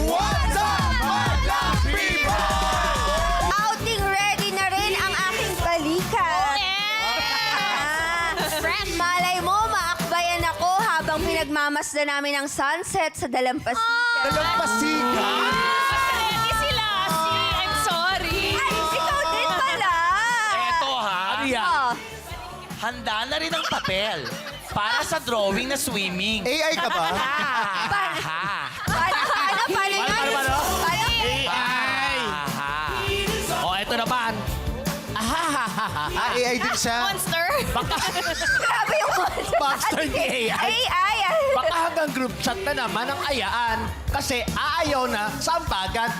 What's up, Madlang People? Outing ready na rin ang aking balikat. Malay mo, maakbayan ako habang pinagmamasdan namin ang sunset sa Dalampasigan. Dalampasigan? Ready sila, I'm sorry. Ay, ikaw din pala. Eto ha, Ano yan? Oh, handa na rin ang papel para sa drawing na swimming. AI ka ba? paano yun? Paano? Paano? Ay! O, eto naman. AI din siya. Monster. Grabe yung Monster ni AI. AI. Baka hanggang group chat na naman ang ayaan kasi aayaw na sa ambagan.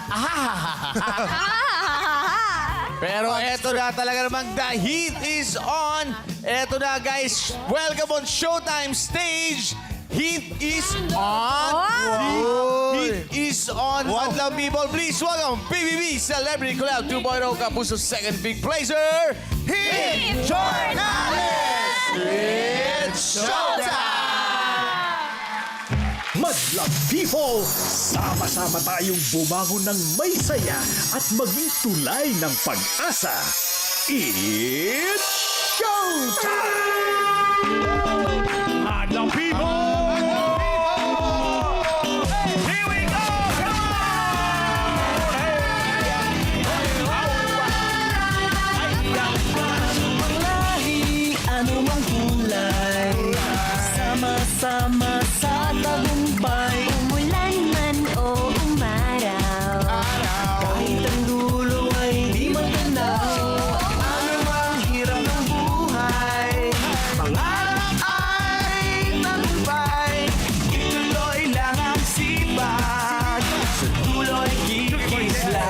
Pero eto na talaga namang the heat is on. Eto na guys, welcome on Showtime stage. Heat is on. Heat is on. Madlang People, please welcome PBB Celebrity Collab 2.0 Kapuso second big placer, Heat Jornales. It's showtime! Madlang People! Sama-sama tayong bumangon ng may saya at maging tulay ng pag-asa. It's showtime! Madlang People! Here we go! Lahi, ano ang kulay? Sama-sama sa tagumpay. Umulan man o umaraw, Kahit ang dulo ay di maganaw. Ano ang hirap ng buhay? Pangarap ay tagumpay. Ituloy lang ang sipag. Sa dulo'y kikisla.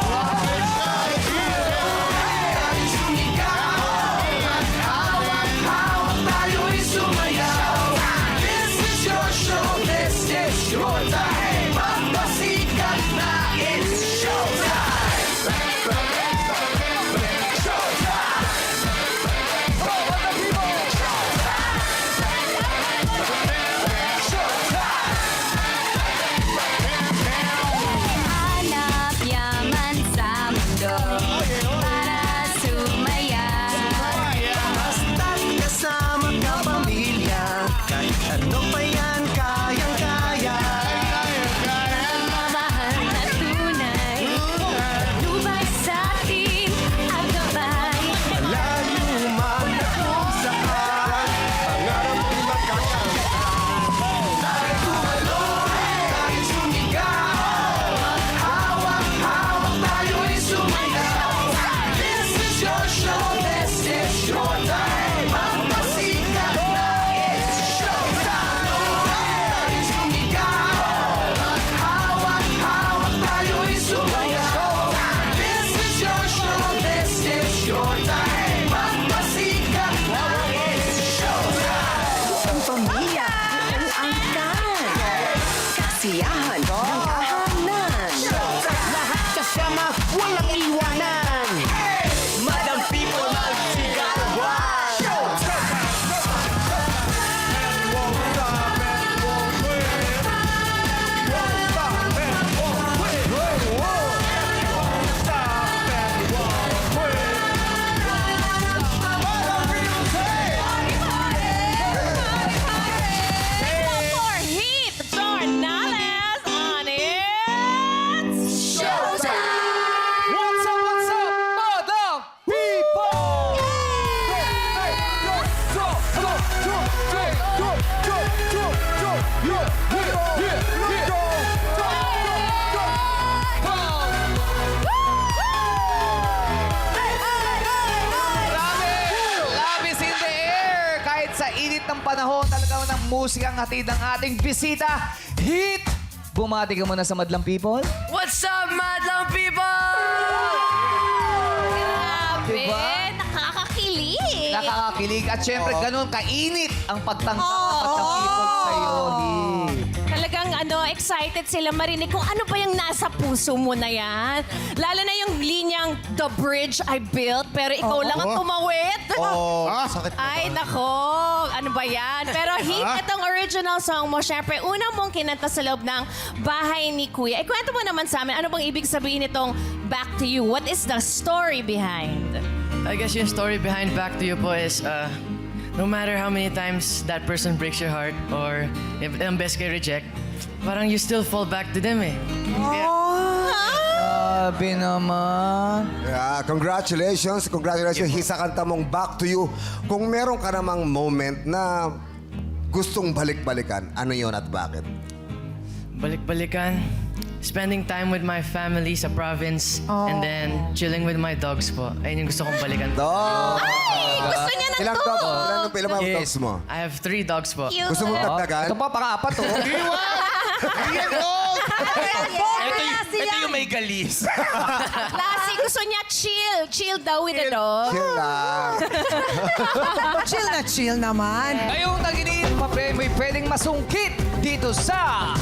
Hawak tayo'y sumayaw. This is your show, this is your time. Magpasikat na, it's showtime. hanap yaman sa mundo para sumaya. Basta't kasama ka pamilya, kahit ano pa yan kayang-kaya. Mamahal na tunay, lubay sa atin ang gabay. Malayo man kung saan, pangarap mo'y magkakaroon. Tayo tumalon, tayo sumigaw, maghawak-hawak tayo'y sumayaw. This is your show, this is your time. Magpasikat na, it's showtime. Tayo sumigaw, maghawak-hawak tayo'y sumayaw. This is your show, this is your time. Magpasikat na, it's showtime. Ang pamilya, ang angkan. Kasiyahan ng tahanan. Lahat kasama, walang iwanan. Madlang People, magsigawan. For Heat Jornales on It's Showtime! What's up, Madlang People? Love is in the air! Kahit sa init ng panahon, talagang ng musikang hatid ng ating bisita, Heat! Bumati ka muna sa Madlang People. What's up, Madlang People? Grabe, Diba? nakakakilig. Nakakakilig. At syempre, ganun kainit ang pagtanggap ng Madlang People sa'yo, Heat. Talagang excited sila marinig kung ano ba yung nasa puso mo na yan. Lalo na yung linyang The Bridge I Built, pero ikaw lang ang tumawid. Oh, sakit. Ay, nako. ano ba yan? Pero hit itong original song mo. Siyempre, una mong kinanta sa loob ng bahay ni Kuya. Kwento mo naman sa amin, ano bang ibig sabihin itong Back to You? What is the story behind? I guess yung story behind Back to You po is, no matter how many times that person breaks your heart or if ang best kayo reject, parang you still fall back to them eh. Grabe naman. Yeah, congratulations. Congratulations sa kanta mong Back to You. Kung meron ka namang moment na gustong balik-balikan, ano yon at bakit? Balik-balikan, spending time with my family sa province and then chilling with my dogs po. Ayun yung gusto kong balikan. Dog! Ay, gusto niya ng Ilang dog. dogs? Ilang mga dogs mo? I have 3 dogs po. Cute. Gusto mong dagdagan? Ito pa, pang-apat oh. Ito yung may galis. Lassie, gusto niya chill. Chill daw with the dog. Chill lang. Chill na chill naman. Ngayong tag-init, may pwedeng masungkit dito sa...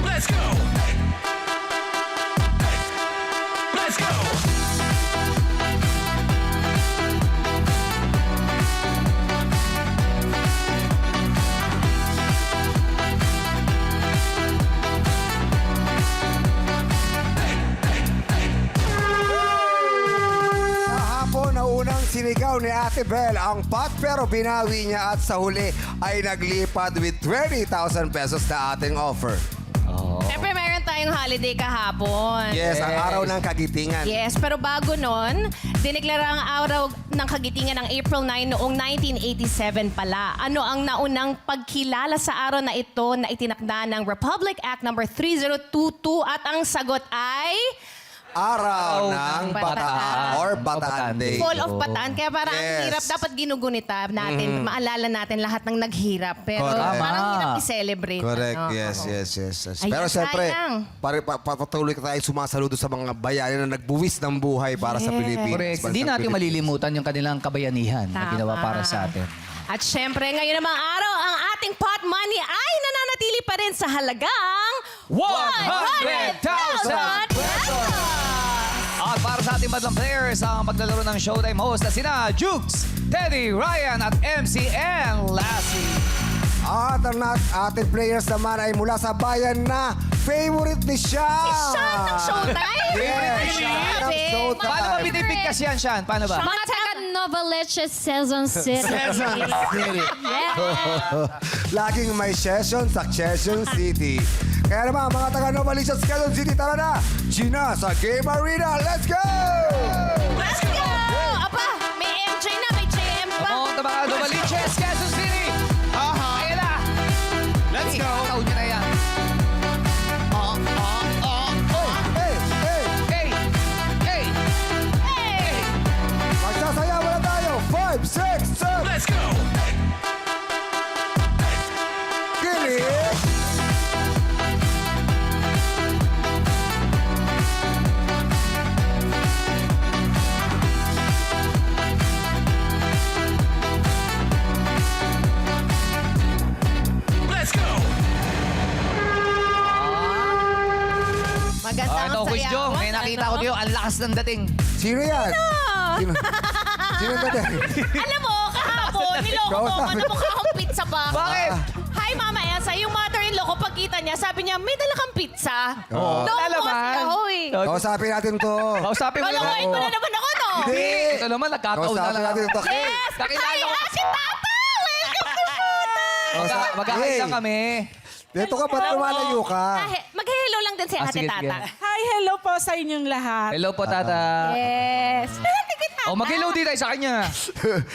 Let's go. Let's go. Kahapon na unang sinigaw ni Ate Bel ang pot pero binawi niya at sa huli ay naglipad with 20,000 pesos na ating offer. Siyempre, meron tayong holiday kahapon. Yes, ang araw ng kagitingan. Yes, pero bago nun, dineklara ang araw ng kagitingan ng April 9 noong 1987 pala. Ano ang naunang pagkilala sa araw na ito na itinakda ng Republic Act No. 3022 at ang sagot ay... Araw ng Bataan or Bataan Day. Fall of Bataan. Kaya parang ang Yes. hirap, dapat ginugunita natin, maalala natin lahat ng naghirap. Pero Correct. parang hirap i-celebrate. Correct, ano? yes. Ay, Pero siyempre, sayang. patuloy ka tayo sumasaludo sa mga bayani na nagbuwis ng buhay para sa Pilipinas. Correct. para Hindi sa natin Pilipinas. malilimutan yung kanilang kabayanihan na Tama. ginawa para sa atin. At syempre, ngayon namang araw, ang ating pot money ay nananatili pa rin sa halagang 100,000 pesos! At para sa ating madlang players, ang maglalaro ng Showtime host na sina Jukes, Teddy, Ryan at MCN Lassie. At ang ating players naman ay mula sa bayan na favorite ni Sean. Sean ng Showtime? Yes, Sean ng Grabe. Showtime. Paano ba binibigkas yan, Sean? Paano ba? Mga taga Novaliches, Quezon City. Laging may session sa Quezon City. Kaya naman, mga taga Novaliches, Quezon City, tara na! Gina sa Game Arena, let's go! Let's go! Aba, may MJ na, may JM pa. Mga taga Novaliches, Quezon City! Ayan na! Let's go. Taon nyo na yan. Hey, hey! Hey! Hey! Hey! Magsasayaw na tayo! 5, 6, 7! Let's go. Kilig! Let's go. Maganda ang Ito, Quiz sayaw. Jong. May nakita ko dito, ang lakas ng dating. Sino yan? Sino? Sino ba yan? Alam mo, kahapon, niloko mo ako na mukha akong pizza ba? Bakit? Hi, Mama Elsa. Yung mother-in-law ko, pagkita niya, sabi niya, may dala kang pizza. Oo. Doon Wala mo kasi naman. ako eh. Kausapin natin to. Kausapin mo Kalawain mo na naman ako, no? Hindi! Ito naman, nagkataon na Kausapin lang natin ako. to. Yes! Kakilala ko. Si Tata! Welcome to Showtime! Magkakain Hey. lang kami. Dito ka, ba't lumalayo ka? Mag-hello lang din si Ate sige, Tata. sige. Hi, hello po sa inyong lahat. Hello po, Tata. Yes. O, mag-hello din tayo sa kanya.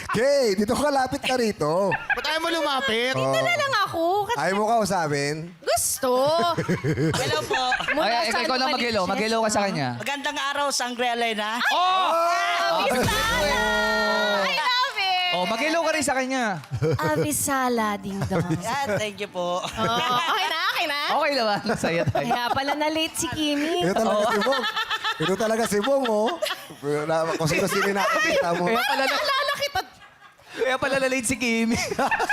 Kay, dito ka, lapit ka rito. Ba't ayaw mo lumapit? Oh. Wala lang ako. Kasi Ayaw mo kausapin? gusto. Hello po. Mula Ay, sa ikaw lang mag-hello. Novaliches. Mag-hello ka sa kanya. Magandang araw, Sangre Elena. Abisala! I love it! Oh, mag-hello ka rin sa kanya. Abisala, ding dong. Yan, thank you po. Okay na, okay na. Okay naman. Masaya tayo. Kaya pala na-late si Kimi. Ito talaga si Bong. Ito talaga si Bong, oh. Kung sino-sino nakikita mo. Kaya pala na... Naalala kita. Kaya pala na-late si Kimi.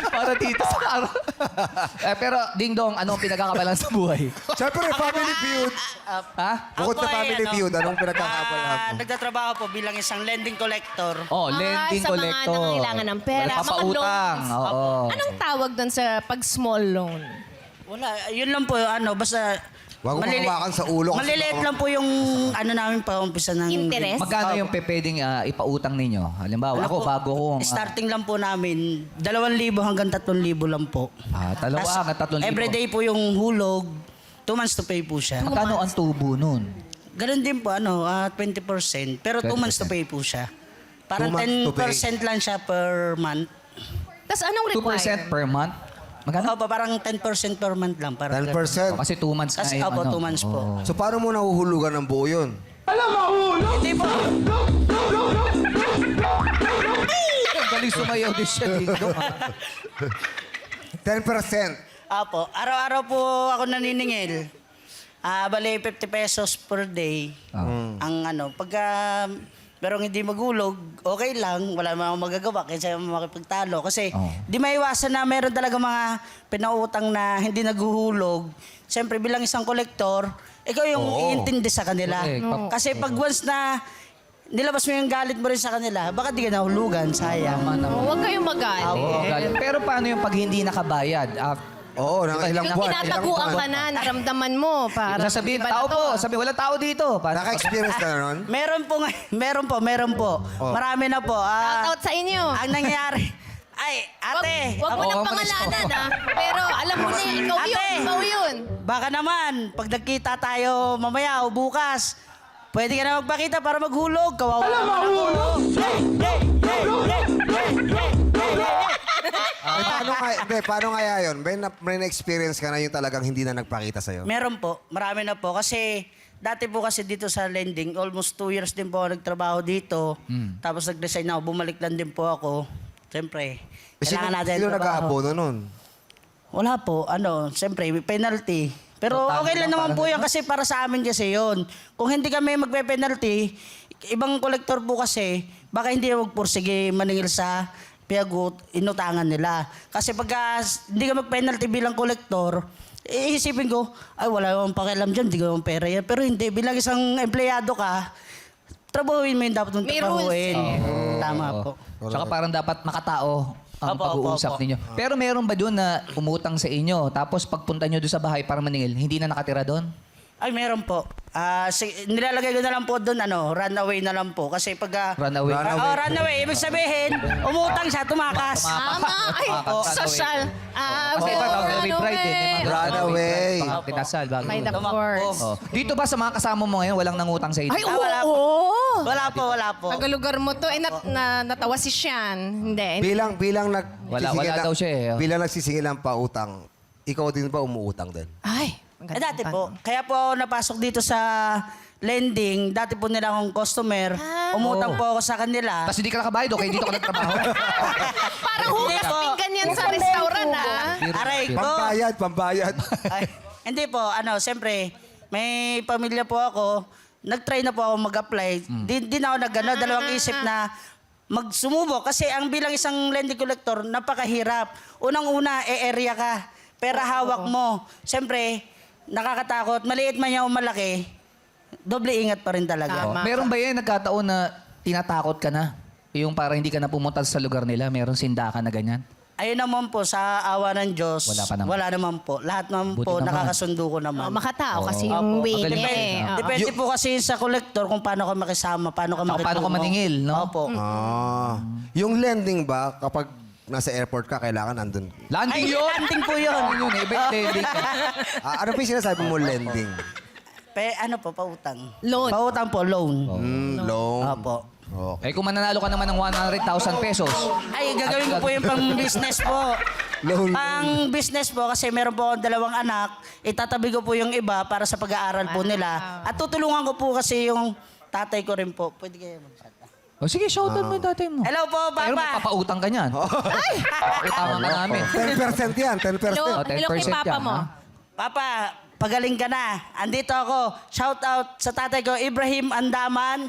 Para dito sa araw. Pero, Ding Dong, anong pinagkakabalan sa buhay? Siyempre, family feud. Ha? Bukod Ako sa ay, family feud, anong pinagkakabalan mo? Nagtatrabaho po bilang isang lending collector. Oh, lending sa mga collector. nangangailangan ng pera, mga Papautang. loans. Oo. Anong tawag doon sa pag small loan? Wala, yun lang po, basta... Huwag mo hawakan sa ulo. kasi Maliliit baka- lang po yung na namin pa-umpisa ng... Interest? Magkano yung pwedeng ipautang ninyo? Halimbawa, Ano ako po, bago kong... Starting lang po namin, 2,000 hanggang 3,000 lang po. Dalawa Tas, hanggang 3,000. everyday po yung hulog, 2 months to pay po siya. Magkano ang tubo nun? Ganun din po, 20%. Pero 2 months to pay po siya. Parang 2 months to pay. 10% lang siya per month. Tapos anong 2% require? per month? Magkano? Opo, parang 10% per month lang. Parang 10%. Kasi 2 months na Kasi yung opo, ano. 2 months po. So, paano mo nahuhulugan ng buo yun? Hindi po. Galing sumayaw din siya, Ding Dong. 10%. Opo, araw-araw po ako naniningil. Bali, 50 pesos per day. Ang pagka merong hindi magulog, okay lang. Wala naman akong magagawa kaysa makipagtalo. Kasi di maiwasan na meron talaga mga pinautang na hindi naghuhulog. Siyempre, bilang isang kolektor, ikaw yung iintindi sa kanila. Correct. Kasi pag once na nilabas mo yung galit mo rin sa kanila, baka di ka nahulugan, sayang. Huwag kayong magalit. Pero paano yung pag hindi nakabayad? Oo, ng ilang Yung buwan. tinataguan ka na, naramdaman mo. Para Sasabihin, iba na tao to, po. ah. Sabi, wala tao dito. Naka-experience ka na nun? Meron po. Marami na po. Shout out sa inyo. Ang nangyayari, ay, ate. Wag mo Oo, nang pangalanan, ha? Pero alam mo na, ikaw Ate. yun. Ikaw yun. Baka naman, pag nagkita tayo mamaya o bukas, pwede ka na magpakita para maghulog. Kawawa naman ako. Paano kaya yun? May na-experience ka na yung talagang hindi na nagpakita sa'yo? Meron po. Marami na po. Kasi dati po kasi dito sa lending, almost 2 years din po ako nagtrabaho dito. Tapos nag-resign ako. Bumalik lang din po ako. Siyempre, kailangan natin Sino trabaho. nag-aabono nun? Wala po. Siyempre, may penalty. Pero okay lang naman po yan kasi para sa amin kasi yon. Kung hindi kami magpe-penalty, ibang kolektor po kasi, baka hindi magpursige maningil sa inutangan nila. Kasi pagka hindi ka mag-penalty bilang kolektor, iisipin ko, ay wala akong pakialam dyan, hindi ko naman pera yan. Pero hindi, bilang isang empleyado ka, trabahuin mo yung dapat mong May trabahuin. Tama po. Tsaka parang dapat makatao ang Opo, pag-uusap opo. ninyo. Pero meron ba doon na umutang sa inyo, tapos pagpunta nyo doon sa bahay para maningil, hindi na nakatira doon? Ay, meron po. Nilalagay ko na lang po doon, runaway na lang po. Kasi pag... Runaway. runaway. Ibig sabihin, umutang siya, tumakas. Tama. Ay, social. Kasi iba tawag na may pride eh. May mga Runaway. Mga pinasal. bago. By the course. Oh. Dito ba sa mga kasama mo ngayon, walang nangutang sa inyo? Ay, wala po. oo. Wala po. Tagalugar mo to. Natawa si Sian. Hindi. Bilang Wala daw siya eh. Bilang nagsisingil ang pautang, ikaw din ba umuutang din? Ay. Dati po. Kaya po ako napasok dito sa lending. Dati po nila akong customer. Umutang po ako sa kanila. Tapos hindi ka nakabayad, okay? Dito ka nagtrabaho? Parang Hindi hugas po. pinggan yan sa restaurant, ah. Aray ko. Pambayad. Ay, hindi po. Siyempre, may pamilya po ako. Nag-try na po ako mag-apply. Di na ako dalawang isip na magsumubok. Kasi ang bilang isang lending collector, napakahirap. Unang-una, area ka. Pera hawak mo. Siyempre, nakakatakot. Maliit man yan o malaki, doble ingat pa rin talaga. Tama. Meron ba yan nagkataon na tinatakot ka na? Yung para hindi ka na pumunta sa lugar nila, meron sindakan na ganyan? Ayun naman po, sa awa ng Diyos, Wala pa naman. wala naman po. Lahat naman Buti po, naman. nakakasundo ko naman. Makatao kasi Oo. yung Opo. way Magaling niya ka. eh. Oo. Depende po kasi sa collector kung paano ka makisama, paano ka Saka makitungo. paano ka maningil, no? Opo. Yung lending ba, kapag nasa airport ka, kailangan nandun? Landing Ay, yun! landing po yun. Ano yun? Iba yung landing. Ano pa yung sinasabi mo lending? Pautang. Loan. Pautang po, loan. Loan. Opo. Okay. Eh kung mananalo ka naman ng 100,000 pesos, Ay, gagawin ko po yung pang-business po. Loan. Pang-business po kasi meron po akong 2 anak. Itatabi ko po yung iba para sa pag-aaral po nila. At tutulungan ko po kasi yung tatay ko rin po. Pwede kayo mag-chat. oh, sige, shoutout mo yung tatay mo. Hello po, Pero Papa. papautang ka niyan. Ay! Utangan ka namin. 10% yan, 10%. Hello, Oh, hello kay 10% Papa yan, mo. ha? Papa, pagaling ka na. Andito ako. Shout out sa tatay ko, Ibrahim Andaman.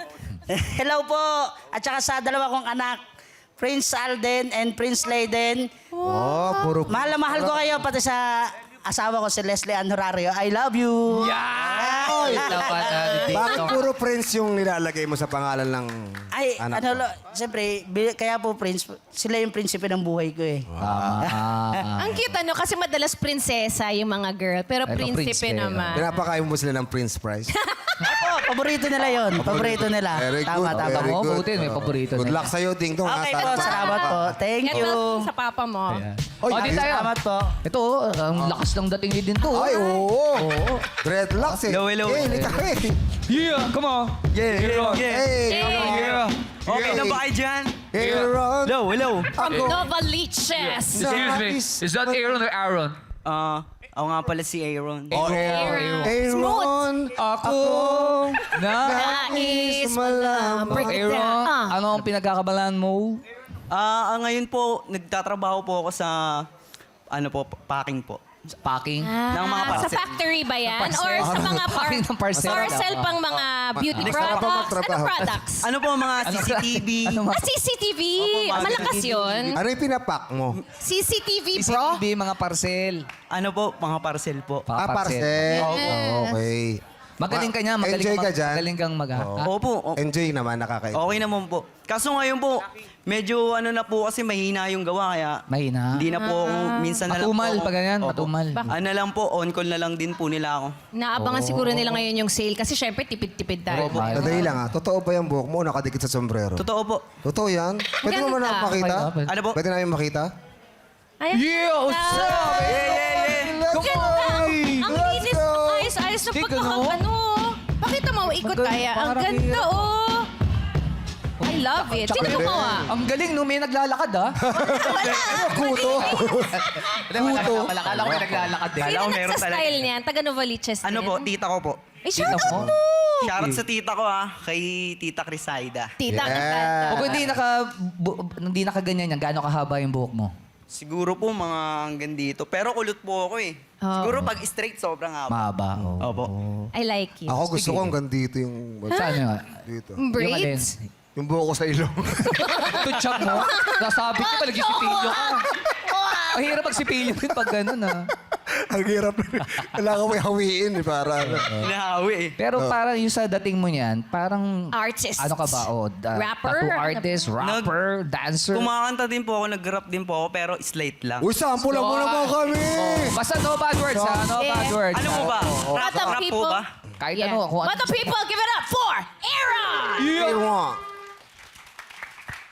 Hello po. At saka sa 2 kong anak. Prince Alden and Prince Layden. Oh, puro... Mahal na mahal ko kayo, pati sa asawa ko si Leslie Ann Horario. I love you. Bakit puro Prince yung nilalagay mo sa pangalan ng Ay, anak ano, mo? siyempre, kaya po Prince, sila yung prinsipe ng buhay ko eh. Ang cute ano, kasi madalas prinsesa yung mga girl, pero prinsipe naman. Pinapakain mo sila ng Prince Prize? Opo, paborito nila yon. Paborito nila. Very good. Tama, tama. Very good. Buti, may paborito Good na. luck sa'yo, Ding Dong. Okay po, salamat po. Thank you. Ganda sa papa mo. Oy, di tayo. Salamat po. Ito, ang lakas ng dating niyo din to. Ay, oo. Dreadlocks eh. Hello. Eh, hindi ka eh. Yeah, come on. Hey, Okay na ba kayo dyan? hey, Ron. Hello. From Novaliches. Excuse me. Is that Aaron or Aaron? Ako nga pala si Aaron. Aaron, ako Nais malaman. Aaron, Ano ang pinagkakabalaan mo? Ngayon po, nagtatrabaho po ako sa, packing po. Packing? Ng mga sa parcel. factory ba yan? Or sa mga Packing ng parcel. parcel pang mga beauty products? Ano products? Ano po mga CCTV? CCTV! mga Malakas CCTV. yun. Ano yung pinapak mo? CCTV, bro. CCTV, mga parcel. Ano po, mga parcel po. Parcel. Okay. Magaling ka niya. Enjoy ka dyan? Magaling kang mag-haka. Opo, Enjoy naman, nakakain. okay naman po. Kaso ngayon po, medyo na po kasi mahina yung gawa kaya Mahina. hindi na po ako, minsan na lang po. Matumal, ako- pag ganyan, Opo. matumal. Ano lang po, on call na lang din po nila ako. Naabangan siguro nila ngayon yung sale kasi syempre tipid-tipid tayo. Madali lang Totoo ba yung buhok mo o nakadikit sa sombrero? Totoo po. Totoo yan? Pwede mo man Ganda. makita? Ano po? Pwede namin makita? Ayan. Yeah! Ang ganda! Ang linis! Ayos-ayos na pagkakagano. Pakita mo, ikot kaya. Ang ganda, oh! I love it. Sino gumawa? Ang galing, no? May naglalakad, ah. Kuto. Kuto. Kala ko may naglalakad din. Kala Sino ko meron nagsa-style niyan? Taga Novaliches din. Ano po, tita ko po. Eh, shoutout mo! Shoutout sa tita ko kay Tita Crisaida. Tita, ang Yeah. ganda. O kung hindi nakaganyan yan, gaano kahaba yung buhok mo? Siguro po mga hanggang dito. Pero kulot po ako eh. Siguro pag straight, sobrang haba. Mahaba. Opo. I like it. Ako gusto ko hanggang dito yung... Saan nga? Dito. Braids? Yung buhok ko sa ilong. Tutsak mo? Nasabi ko, nag-isipilyo ka. Ang hirap magsipilyo din pag gano'n, ah. Ang hirap. Kailangan mo hawiin para... Hinahawi eh. Pero parang yung sa dating mo niyan, parang... Artist. Ano ka ba? Rapper? Tattoo artist, rapper, dancer. Kumakanta din po ako, nag-rap din po ako, pero slate lang. Uy, sample lang mo naman kami! Basta no bad words, ha? No bad words. Ano mo ba? What the Rap po people? ba? Kahit Yeah. ano, kung What the people, give it up for Aaron! Hey, Ron.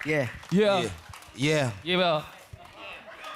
Yeah. Yeah. Yeah. Yeah.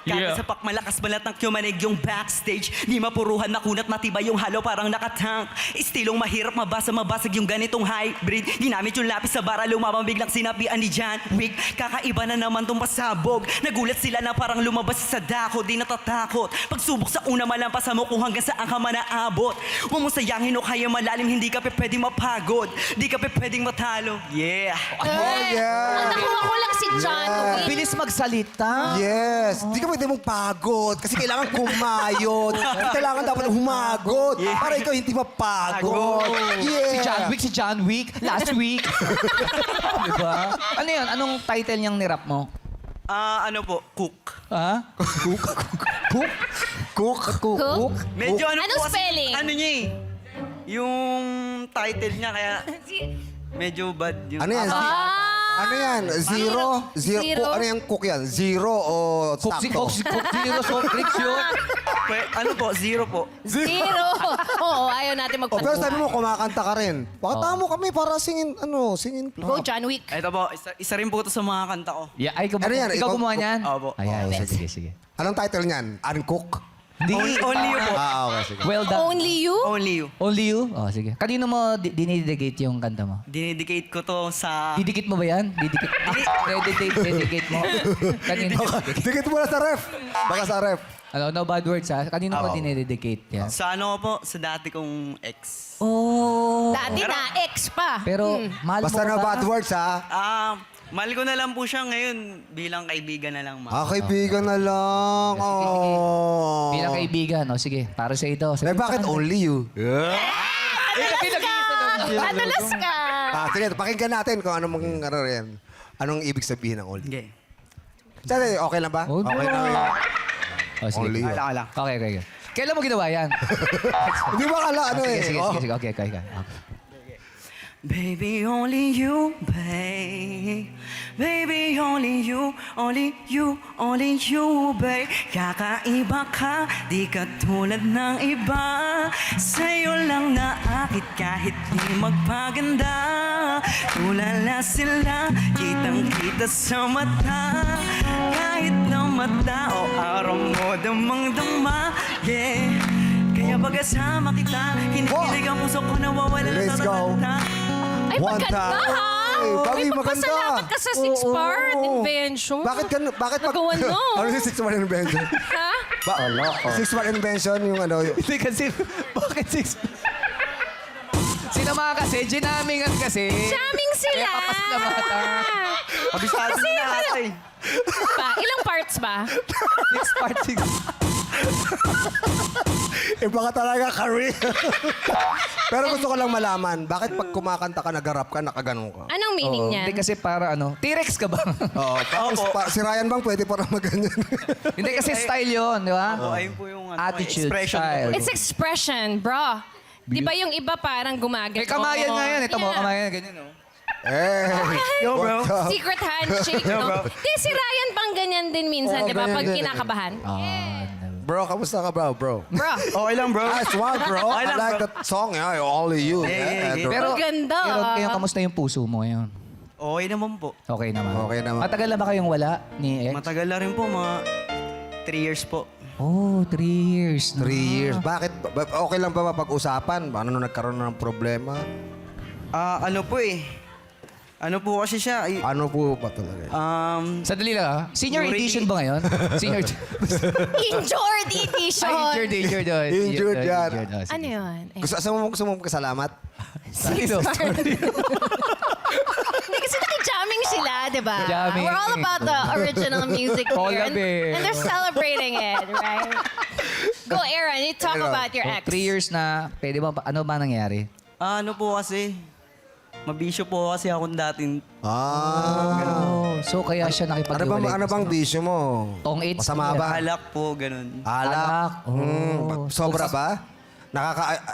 Kada sa pakmalakas balat ng kumanig yung backstage. Di mapuruhan na kunat matibay yung halo parang nakatank. Estilong mahirap mabasag yung ganitong hybrid. Ginamit yung lapis sa bara lumabang biglang sinabihan ni John Wick. Kakaiba na naman tong pasabog. Nagulat sila na parang lumabas sa dako. Di natatakot. Pagsubok sa una malampasan mo kung hanggang saan ka man naabot. Huwag mo sayangin o kaya malalim. Hindi ka pwedeng mapagod. Di ka pwedeng matalo. Yeah. Oh, yeah. Ang nakuha ko lang si John Wick. bilis magsalita. Yes. Di ka pwede mong pagod kasi kailangan kumayod. Kailangan dapat humagod para ikaw hindi mapagod. Yeah. Si John Wick, last week. Diba? Ano yun? Anong title niyang nirap mo? Ano po? Cook. Ha? Cook? Cook? Medyo ano Anong po kasi, spelling? ano niya eh. Yung title niya kaya medyo bad yung... Ano yan? Ano yan? Zero? Zero. Ano yung cook yan? Zero o Cook sakto? zero soft drinks yun. Ano po? Zero po. Zero. Oo, ayaw natin O, pero sabi magpatuloy. mo, kumakanta ka rin. Pakita mo kami para singin, singin. Go, John Wick. Ito po, isa rin po ito sa mga kanta ko. Yeah, ay, Ano yan? ikaw Ikaw- gumawa niyan? Opo. Ay, sige. Anong title niyan? Uncook? Hindi. Only you po. Okay, sige. Well done. Only you? Only you. Only you? Oh, sige. Kanino mo dinidedicate yung kanta mo? Dinedicate ko to sa... Didikit mo ba yan? Didikit. Dedicate mo. Kanino? Dikit mo na sa ref. Baka sa ref. Ano, no bad words ha? Kanino mo dinededicate yan? Sa ano ko po? Sa dati kong ex. Oh. Dati na, ex pa. Pero, mahal mo Basta na ba? bad words, ha? Mahal ko na lang po siya ngayon bilang kaibigan na lang, ma. Kaibigan na lang. Oh. Bilang kaibigan. O, sige. Para sa ito. Eh, bakit only you? Madalas ka. Sige, pakinggan natin kung anong yan. Anong ibig sabihin ng only. Okay. Sorry, okay lang ba? Okay na. Oh, sige. Only you. Okay, okay, okay. Kailan mo ginawa yan? Hindi ba kala ano eh? Sige, Oh. sige, sige. Okay, okay, okay. Baby, only you, babe. Baby, only you, only you, only you, babe. Kakaiba ka, di ka tulad ng iba. Sa'yo lang naakit kahit di magpaganda. Tulala sila, kitang-kita sa mata. Kahit na mata o araw mo damang-dama, yeah. Kaya pag-asama kita, kinikilig ang puso ko nawawala na Let's sa go. tatanda. Ay, maganda ha! Ay, bagay, May maganda. pagpasalamat ka sa six-part Oo. invention. Bakit Nagawa no? Ano yung 6-1 invention? Ha? 6-1 invention yung ano. Hindi kasi, bakit six? Sinama kasi, ginamingan kasi. Jamming sila! Kabisado Kasi na ata eh. Pa, ilang parts ba? Six part, six. Iba ka talaga, career. Pero gusto ko lang malaman, bakit pag kumakanta ka, nagarap ka, nakaganon ka? Anong meaning niya? Hindi kasi para ano, T-Rex ka ba? Oo. Si Ryan bang pwede pa rin maganyan? Hindi kasi style yun, di ba? Oo, ayun po yung ano, Attitude, expression ko. style. It's expression, bro. Di ba yung iba parang gumagat? May kamayan nga yan. Ito mo, Yeah. kamayan. Ganyan, no? Yo, bro. Secret handshake, no? Di, si Ryan pang ganyan din minsan, Oo, di ba? ganyan Pag din. kinakabahan. Bro, kamusta ka, bro? Bro, Okay lang, bro. Ah, swag, bro. I lang, like bro. that song, yeah. Only you. Yeah. Pero, Ang ganda, pero, ah. ngayon, kamusta yung puso mo ngayon? Okay naman po. Okay naman. Okay naman. Matagal na ba kayong wala ni ex? Matagal na rin po, mga 3 years po. Oh, 3 years. 3 years. Bakit? Okay lang ba mapag-usapan? Ano nung nagkaroon ng problema? Ano po eh. Ano po kasi siya? Ano po ba talaga? Sandali lang, ha? Senior Yuri. edition ba ngayon? Senior... injured edition. Injured, injured. oh. Injured yan. oh, sige. Ano yun? Eh, Gusto mo kasalamat? Sino? Hindi kasi naki-jamming sila, di ba? Jamming. We're all about the original music here. Collab And, eh. and they're celebrating it, right? Go, Aaron. You talk about your ex. 3 years na, pwede ba, ano ba nangyari? Ano po kasi? Mabisyo po kasi akong dating... Oh, so kaya siya nakipag-iwalay. Ano bang bisyo mo? Tong AIDS. Masama ba? Alak po, ganun. Alak. Oh. Sobra ba?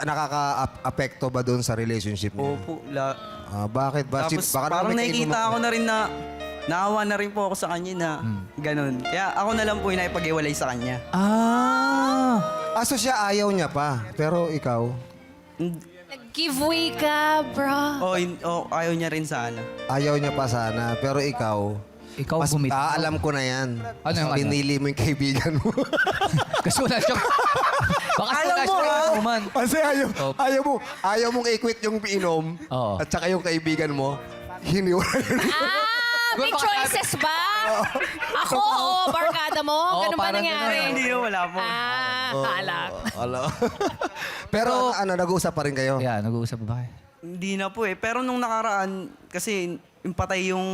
Nakaka-apekto ba doon sa relationship niyo? Opo. Bakit ba? Tapos Baka parang naman nakikita ako na rin na naawa na rin po ako sa kanya na ganun. Kaya ako na lang po yung naipag-iwalay sa kanya. So siya ayaw niya pa. Pero ikaw? Nag-giveaway ka, bro. Ayaw niya rin sana. Ayaw niya pa sana. Pero ikaw? Ikaw Mas bumitaw. alam ko na yan. Ano yung ano? Pinili mo yung kaibigan mo. Kasi wala siya. Baka Alam wala mo, siya ha? inuman. Kasi ayaw mong i-quit yung inom Oo. at saka yung kaibigan mo, hiniwalay. May choices ba? Ako o barkada mo? Oo, Ganun ba parang nangyari? ganun. Hindi wala po. Alak. Pero nag-uusap pa rin kayo? Yeah, nag-uusap ba kayo? Hindi na po eh. Pero nung nakaraan, kasi yung patay yung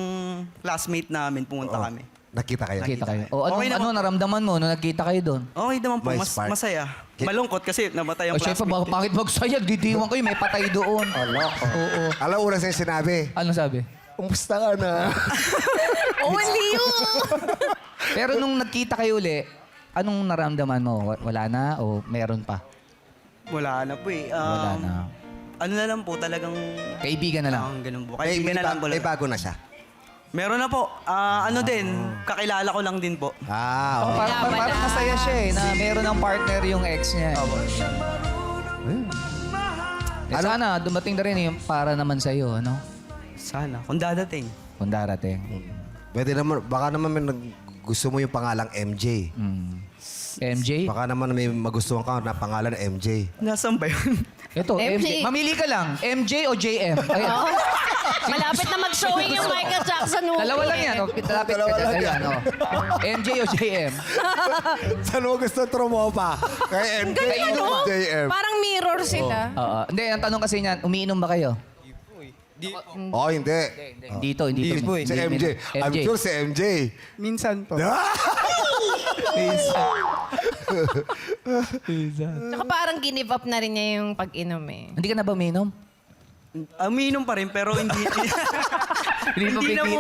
classmate namin, pumunta kami. Nakita kayo? Nakita kayo. O ano, Okay naman. ano naramdaman mo nung nagkita kayo doon? Okay naman po, May spark. masaya. Malungkot kasi namatay yung O syempre, classmate. bakit magsaya? Didiwan kayo, may patay doon. Oo. Alam, una sa'yo sinabi, Ano sabi? umusta ka na? Only you! Pero nung nagkita kayo uli, anong naramdaman mo? Wala na o meron pa? Wala na po eh. Wala na. Ano na lang po, talagang... Kaibigan na lang. ganun po. May, Kaibigan na lang po. may bago na siya. Meron na po. Ano din, kakilala ko lang din po. Okay. Parang masaya siya eh, na meron ng partner yung ex niya. Sana dumating na rin yung para naman sa'yo, ano? Sana, kung dadating. Kung darating. Pwede naman, baka naman may gusto mo yung pangalang MJ. MJ? Baka naman may magustuhan ka na pangalan MJ. Nasaan ba yun? Ito, MJ. Mamili ka lang, MJ o JM? Ayan. Malapit na mag-showing yung Michael Jackson movie. Dalawa lang yan. Oh. Lapit ka dyan. Ayan, oh. MJ o JM? Saan mo gusto trumopa? Kay MJ o JM? Parang mirror sila. Oo. Hindi, ang tanong kasi niyan, umiinom ba kayo? Oh, hindi. Dito, hindi po. Si MJ. I'm sure si MJ. Minsan po. Tsaka parang give up na rin niya yung pag-inom eh. Hindi ka na ba umiinom? Umiinom pa rin, pero hindi... Hindi na po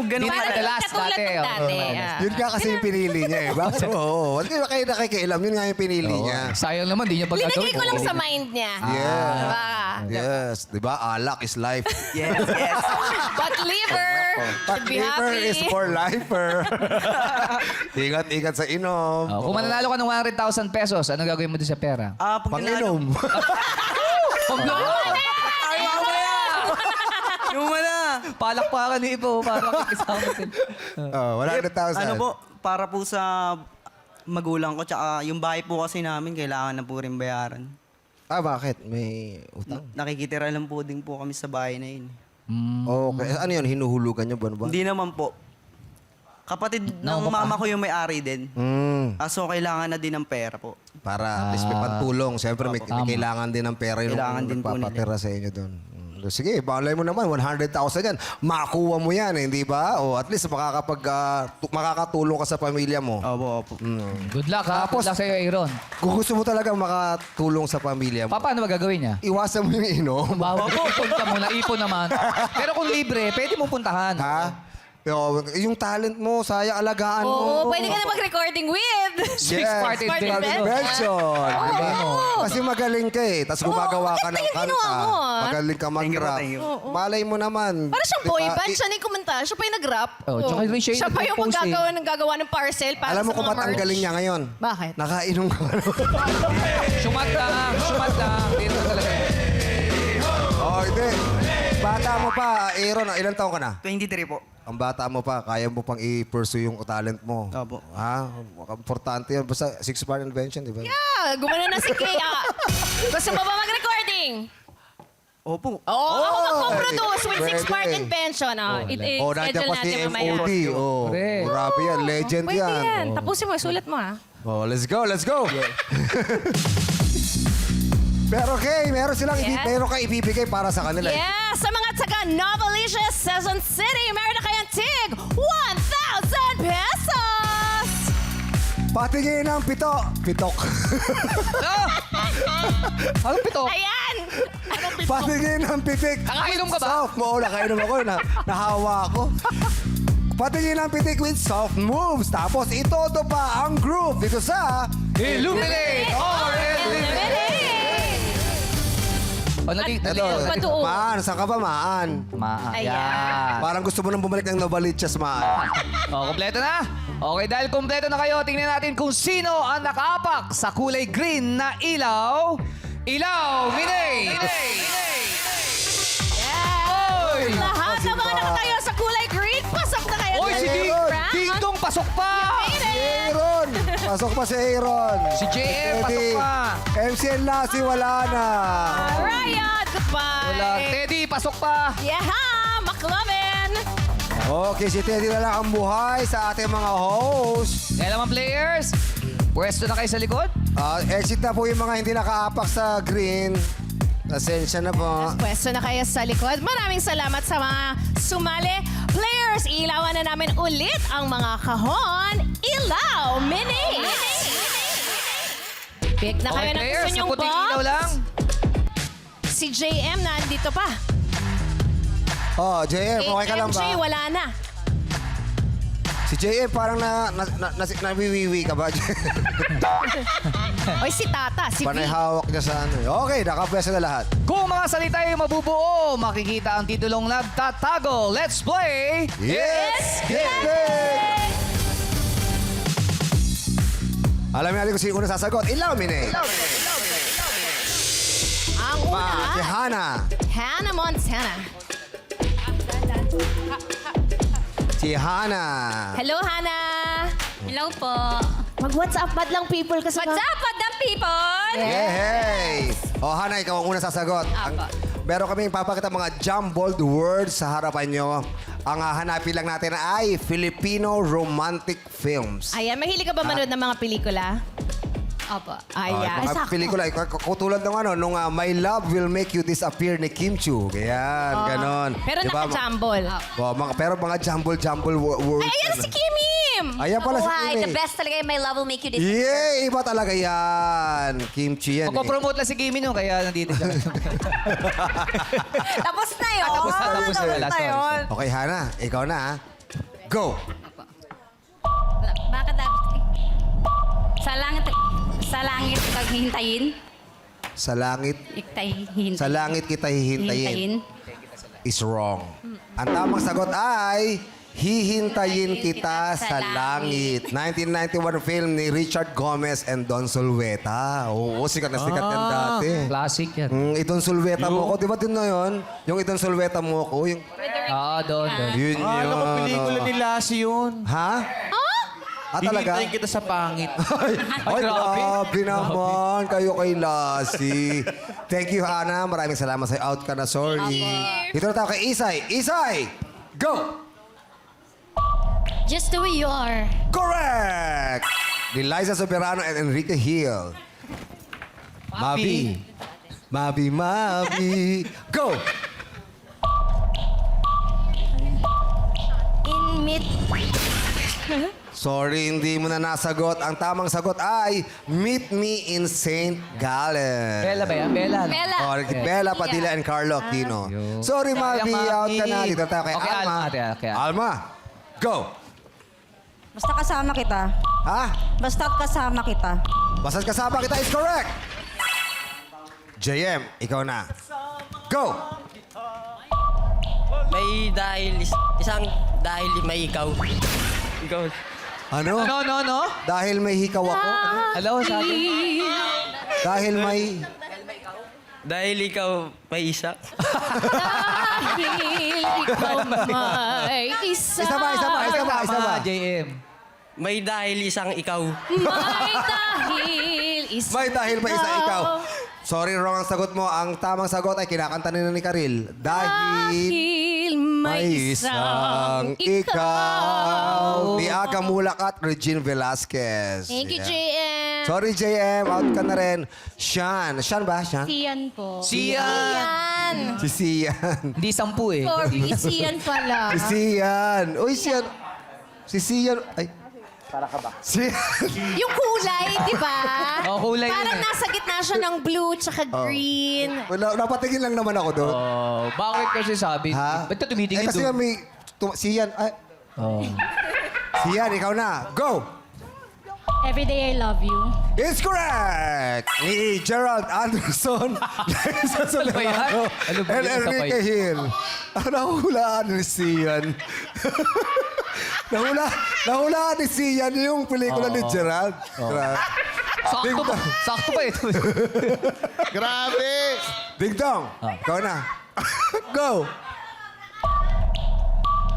ganun Parang madalas katulad dati, ng oh. dati. Yun nga kasi yung pinili niya eh. Bakit? Oo. Hindi ba kayo nakikialam? Yun nga yung pinili niya. Sayang naman, di niya pagkagawin. Linagay ko lang sa mind niya. Yeah. Diba? Yes. Diba? Alak is life. Yes, yes. But liver should be Liver happy. is for lifer. Ingat-ingat sa inom. Oh, kung mananalo ka ng 100,000 pesos, ano gagawin mo doon sa pera? Pag nanalo, Pang-inom. yung wala. Palakpakan ni Ipo para makikisama natin. Oh, 100,000. Ano po, para po sa magulang ko, tsaka yung bahay po kasi namin, kailangan na po rin bayaran. Ah, bakit? May utang? Nakikitira lang po din po kami sa bahay na yun. Okay. Ano yun? Hinuhulugan niyo ba? Hindi naman po. Kapatid ng mama ko yung may-ari din. Kaso kailangan na din ng pera po. Para at least may pantulong. Siyempre, may kailangan din ng pera yung Kailangan din po nagpapatira sa inyo doon. Sige, balay mo naman, 100,000 yan. Makuha mo yan, hindi ba? O at least makakatulong ka sa pamilya mo. Opo, opo. Good luck, ha? Good luck sa'yo, Aaron. Kung gusto mo talaga makatulong sa pamilya mo, Paano ba gagawin niya? iwasan mo yung inom. Punta mo na, ipon naman. Pero kung libre, pwede mo puntahan. Ha? Yung talent mo, sayang alagaan mo. Oo, pwede ka na mag-recording with. Six-part invention. Invention. Diba? Kasi magaling ka eh. Tapos gumagawa ka ng maganda yung kanta. ginawa mo, ah. Magaling ka mag-rap. Thank you. Malay mo naman. Para siyang Diba? boy band, siya na yung kumanta. Siya pa yung nag-rap. Oh, tsaka rin siya yung Siya pa yung nag-compose gagawa ng parcel para Alam mo sa kung mga ba't ang merch. galing niya ngayon? Bakit? Nakainom ka. Sumat lang. Dito talaga. Oh, hindi. Bata mo pa, Aaron, ilang taon ka na? 23 po. Ang bata mo pa, kaya mo pang i-pursue yung talent mo. Opo. Ha? Importante yan. Basta six-part invention, di ba? Yeah, gumana na si Kaya. Gusto mo ba mag-recording? Opo. Oo, ako mag-produce with Pwede. Six-Part Invention. Oh, nandiyan pa si MOD. Oh, Correct. grabe yan. Legend Pwede yan. yan. Tapusin mo, sulat mo ha. Oh, let's go, let's go. Pero Kay, meron ka ibibigay para sa kanila. Yeah, sa mga taga Novelicious Quezon City, meron na kayong tig 1,000 pesos! Patingin ng pitok. Anong pito? Ayan! Patingin ng pitik. Nakainom ka ba? Soft mo. Nakainom ako. Nahawa ako. Patingin ng pitik with soft moves. Tapos itodo pa ang groove dito sa... Illuminate or eliminate. O, Ano ba doon? Maan, saan ka ba, Maan? Ayan. Parang gusto mo nang bumalik ng Novaliches, Maan. O, kompleto na. Okay, dahil kompleto na kayo, tingnan natin kung sino ang nakaapak sa kulay green na ilaw. Ilaw, Minay! Oy! Lahat ng mga nakatayo sa kulay green, pasok na kayo. Oy, si Ding Dong, pasok pa! Aaron! Pasok pa si Aaron. Si JM, pasok pa. MCN Lassie, wala na. Ryan, goodbye. Wala. Teddy, pasok pa. Yeah, McLovin. Okay, si Teddy na lang ang buhay sa ating mga host. Kaya naman players, pwesto na kayo sa likod. Exit na po yung mga hindi nakaapak sa green. Pasensya na po. Pwesto na kayo sa likod. Maraming salamat sa mga sumali. Players, ilawan na namin ulit ang mga kahon. Ilaw, Mini! Pick na kayo Okay, ng players, gusto sa nyong puting ilaw box. lang. Si JM nandito pa. Oh, JM, okay ka lang ba? AMG, wala na. Si JM parang nawiwiwi ka ba? Oy, si Tata, si Panay V. hawak niya sa ano. Okay, nakapwesto na lahat. Kung mga salita ay mabubuo, makikita ang titulong nagtatago. Let's play! Yes! Giving! Alam niyo kung sino una sasagot. Ilaw, Mine. Ang una, Si Hana. Hannah Montana. Si Hana. Hello, Hannah. Hello po. Mag-WhatsApp madlang people kasi What's up, madam people? Hey! Oh, Hana, ikaw ang una sasagot. Meron kaming papakita mga jumbled words sa harapan nyo. Ang hanapin lang natin ay Filipino romantic films. Ayan, mahilig ka ba manood ng mga pelikula? Opo. Ayan. Mga pelikula, katulad ng ano, nung My Love Will Make You Disappear ni Kim Chu. Ganyan, ganon. Pero Diba, naka-jumble. pero mga jumble words. Ay, ayan si Kimim! Ayan pala si Why? Kimi. The best talaga yung My Love Will Make You Disappear. Yeah, iba talaga yan. Kimchi yan. Magpo-promote lang si Kimi nung kaya nandito siya. Tapos na yun. Tapos na last one. Okay, Hana, ikaw na ha. Go! Bakit dapat? Sa langit paghintayin. Sa langit, Iktayin. sa langit kita hihintayin. Is wrong. Ang tamang sagot ay Hihintayin Kita sa Langit. 1991 film ni Richard Gomez and Don Sulweta. Oo, sikat na sikat yan dati. Classic yan. Idon Sulweta mo ko. Di ba din na yun? Yung Idon Sulweta mo ko. Yung... Doon. Yun yun. Ano ko pelikula ni Lassie yun? Ha? Talaga? Hihintayin kita sa pangit. Ay, grabe naman. Kayo kay Lassie. Thank you, Hana. Maraming salamat sa'yo. Out ka na. Sorry. Dito na tayo kay Isay. Isay! Go! Just the way you are. Correct! Ni Liza Soberano and Enrique Hill. Mabi. Mabi. Go! In mid... Sorry, hindi mo na nasagot. Ang tamang sagot ay Meet Me in St. Gallen. Bella ba yan? Bella. Bella. Oh, Bella Padilla and Carlo Aquino. Sorry, Mabi. Out ka na. Dito tayo kay Okay, Alma. okay. Alma, go! Basta kasama kita. Ha? Basta't kasama kita. Basta't kasama kita is correct. JM, ikaw na. Go! May isang dahil may ikaw. Ikaw. Ano? No. Dahil may hikaw ako? Hello, sabi? Dahil may... Dahil ikaw may isa. Dahil ikaw may isa. Isa pa. JM. May dahil isang ikaw. May dahil isa. May dahil may isa ikaw. Sorry, wrong ang sagot mo. Ang tamang sagot ay kinakanta ni Karil. Dahil may isang ikaw. Ni Aga Mulak at Regine Velasquez. Thank you, Yeah. JM. Sorry, JM. Out ka na rin. Sean. Sean ba? Sean? Siyan po. Sian. Si Sian. Hindi 10 eh. Sorry, Sian pala. Si Sian. Uy, Sian. Si Sian. Ay. Para ka ba? Sian. Yung kulay, di ba? Kulay Parang yun eh. nasa gitna siya ng blue tsaka green. Wala, napatingin lang naman ako doon. Bakit kasi sabi? Ha? Ba't ka tumitingin kasi doon? may... Sian. Ay. Sian, ikaw na. Go! Everyday I love you. It's correct! Ni Gerald Anderson, Liza Soberano, Ano ba and yun? Enrique Sabay. Hill. Nahulaan ni Sian. Nahulaan ni Sian yung pelikula ni Gerald. Sakto pa ito. Grabe! Ding Dong, ikaw na. Go!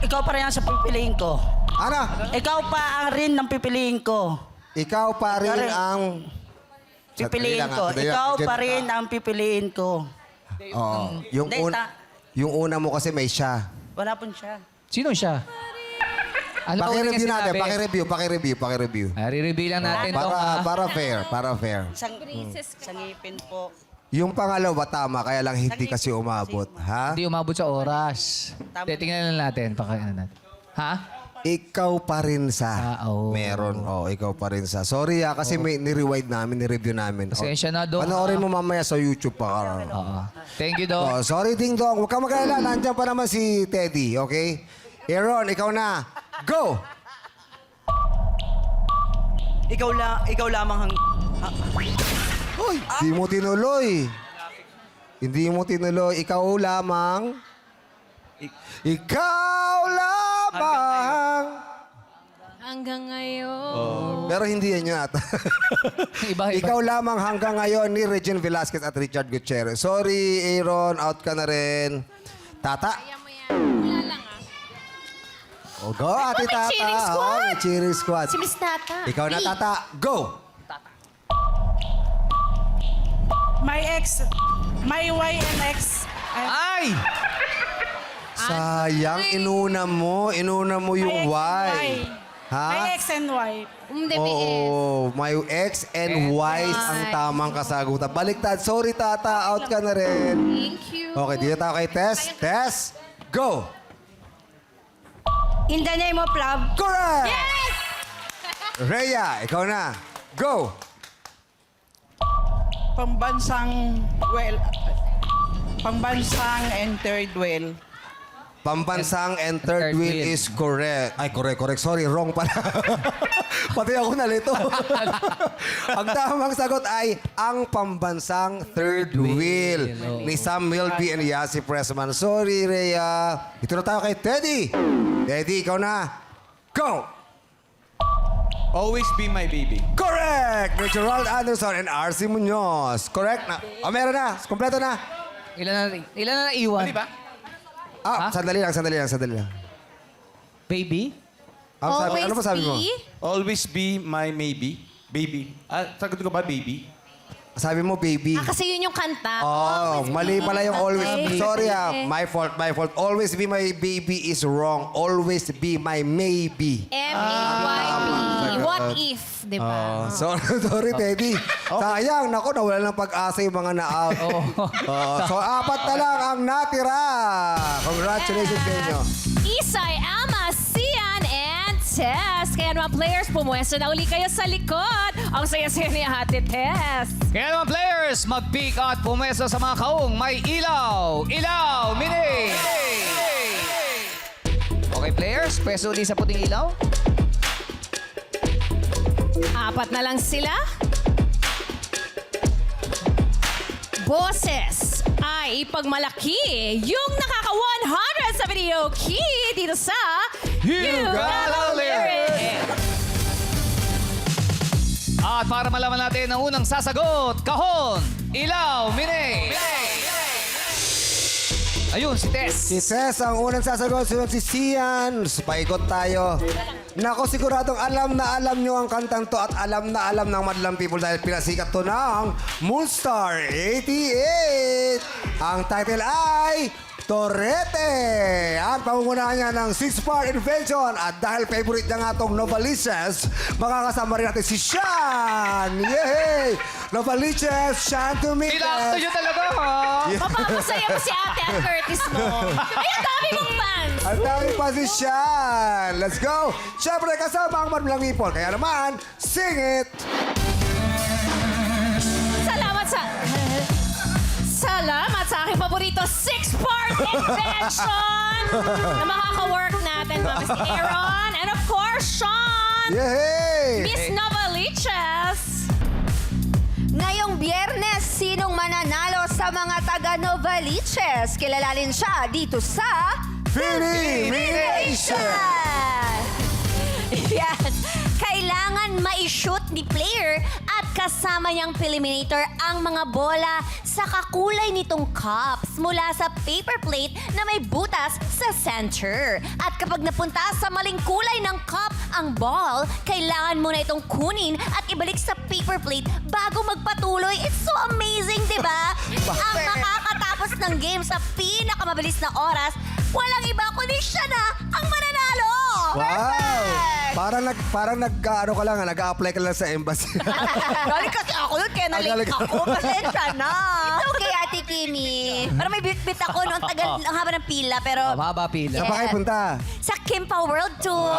Ikaw pa rin ang sa pipiliin ko. Ano? Ikaw pa ang rin ng pipiliin ko. Ikaw pa rin Sorry. ang... Pipiliin ko. Sandali lang. Ikaw pa rin ang pipiliin ko. Oo. Yung, Data. yung una mo kasi may siya. Wala po siya. Sino siya? Ano pa ulit Pakireview niya natin. Pakireview. Re-review lang natin to. Para fair. Isang ngipin po. Yung pangalawa, tama. Kaya lang hindi kasi umabot. Ha? Hindi umabot sa oras. Tingnan lang natin. Pakainan natin. Ha? Ikaw pa rin sa. Meron. Ikaw pa rin sa. Sorry kasi may ni-rewind namin, ni-review namin. Pasensya na, Dong. Panoorin mo mamaya sa YouTube pa. Oo. Thank you, Dong. Sorry, Ding Dong. Huwag kang mag-alala. Nandiyan pa naman si Teddy, okay? Aaron, ikaw na. Go! Ikaw lamang Hoy, hindi mo tinuloy. Hindi mo tinuloy. Ikaw lamang. Ikaw lamang. Hanggang ngayon. Pero hindi yan yun ata. Iba. Ikaw lamang hanggang ngayon ni Regine Velasquez at Richard Gutierrez. Sorry, Aaron. Out ka na rin. Tata. Go, Ate may Tata. cheering squad. May cheering squad. Si Miss Tata. Ikaw na, Tata. Go! My ex, my Y and ex. Ay! Sayang, inuna mo yung Y. Ha? My ex and Y. Oo, my ex and Y ang tamang kasagutan. Baliktad. Sorry, Tata. Out ka na rin. Thank you. Okay, dito tayo kay Tess. Tess, go! In the name of love. Correct! Rhea, ikaw na. Go! Pambansang and third well. Pambansang and third wheel is correct. Ay, correct. Sorry, wrong pala. Pati ako nalito. Ang tamang sagot ay ang pambansang third wheel ni Sam Milby and Yasi Pressman. Sorry, Rhea. Ito na tayo kay Teddy. Teddy, ikaw na. Go! Always be my baby. Correct! Ni Gerald Anderson and RC Munoz. Correct na. Meron na. Kompleto na. Ilan na naiwan? Di ba? Sandali lang. Baby? Ano pa sabi mo? Always be my maybe. Baby. Sagot ko ba baby? Sabi mo, baby. Kasi yun yung kanta. Oh, mali pala yung always be. Sorry my fault. Always be my baby is wrong. Always be my maybe. M-A-Y-B. What if, di ba? Sorry, Teddy. Sayang, naku, nawala ng pag-asa yung mga na-out. So, 4 na lang ang natira. Congratulations sa inyo. Isay, Ama, Sian, and Tess. Kaya naman players, pumuwesto na uli kayo sa likod. Ang saya-saya ni Ate Tess. Kaya naman players, mag-pick at pumeso sa mga kaong may ilaw. Ilaw, mini! Okay players, pwesto ulit sa puting ilaw. 4 na lang sila. Boses ay ipagmalaki yung nakaka-100 sa video key dito sa You Gotta Lyric. At para malaman natin ang unang sasagot, kahon, ilaw, mini! Ayun, si Tess. Si Tess ang unang sasagot. Sunod si Sian. Paikot tayo. Nako, siguradong alam na alam nyo ang kantang to at alam na alam ng madlang people dahil pinasikat to ng Moonstar 88. Ang title ay Torete. Ang pangungunahan niya ng 6-part invention at dahil favorite niya nga itong Novaliches, makakasama rin natin si Sean. Yay! Novaliches, Sean to me. Ilakto nyo talaga, ha? Mapapasaya mo si Ate at Curtis mo. Ay, ang dami mong fans. Ang dami pa si Sean. Let's go! Siyempre kasama ang madlang people. Kaya naman, sing it! Salamat sa aking paborito 6-part invention na makaka-work natin, Ma'am si Aaron. And of course, Sean! Yay! Miss Novaliches! Ngayong Biyernes, sinong mananalo sa mga taga Novaliches? Kilalanin siya dito sa Filimination! Yes! Kailangan ma-shoot ni player at kasama niyang Filiminator ang mga bola sa kakulay nitong cups mula sa paper plate na may butas sa center. At kapag napunta sa maling kulay ng cup ang ball, kailangan mo na itong kunin at ibalik sa paper plate bago magpatuloy. It's so amazing, di ba? Ang makakatapos ng game sa pinakamabilis na oras, walang iba kundi siya na ang mananalo! Wow! Parang nag-a-apply ka lang sa embassy. Galing kasi ako yun, kaya nalate ako. Pasensya na. It's okay, Ate Kimi. Pero may bit-bit ako noong tagal, ang haba ng pila, pero... Mahaba pila. Saan pa kayo punta? Sa Kimpa World Tour.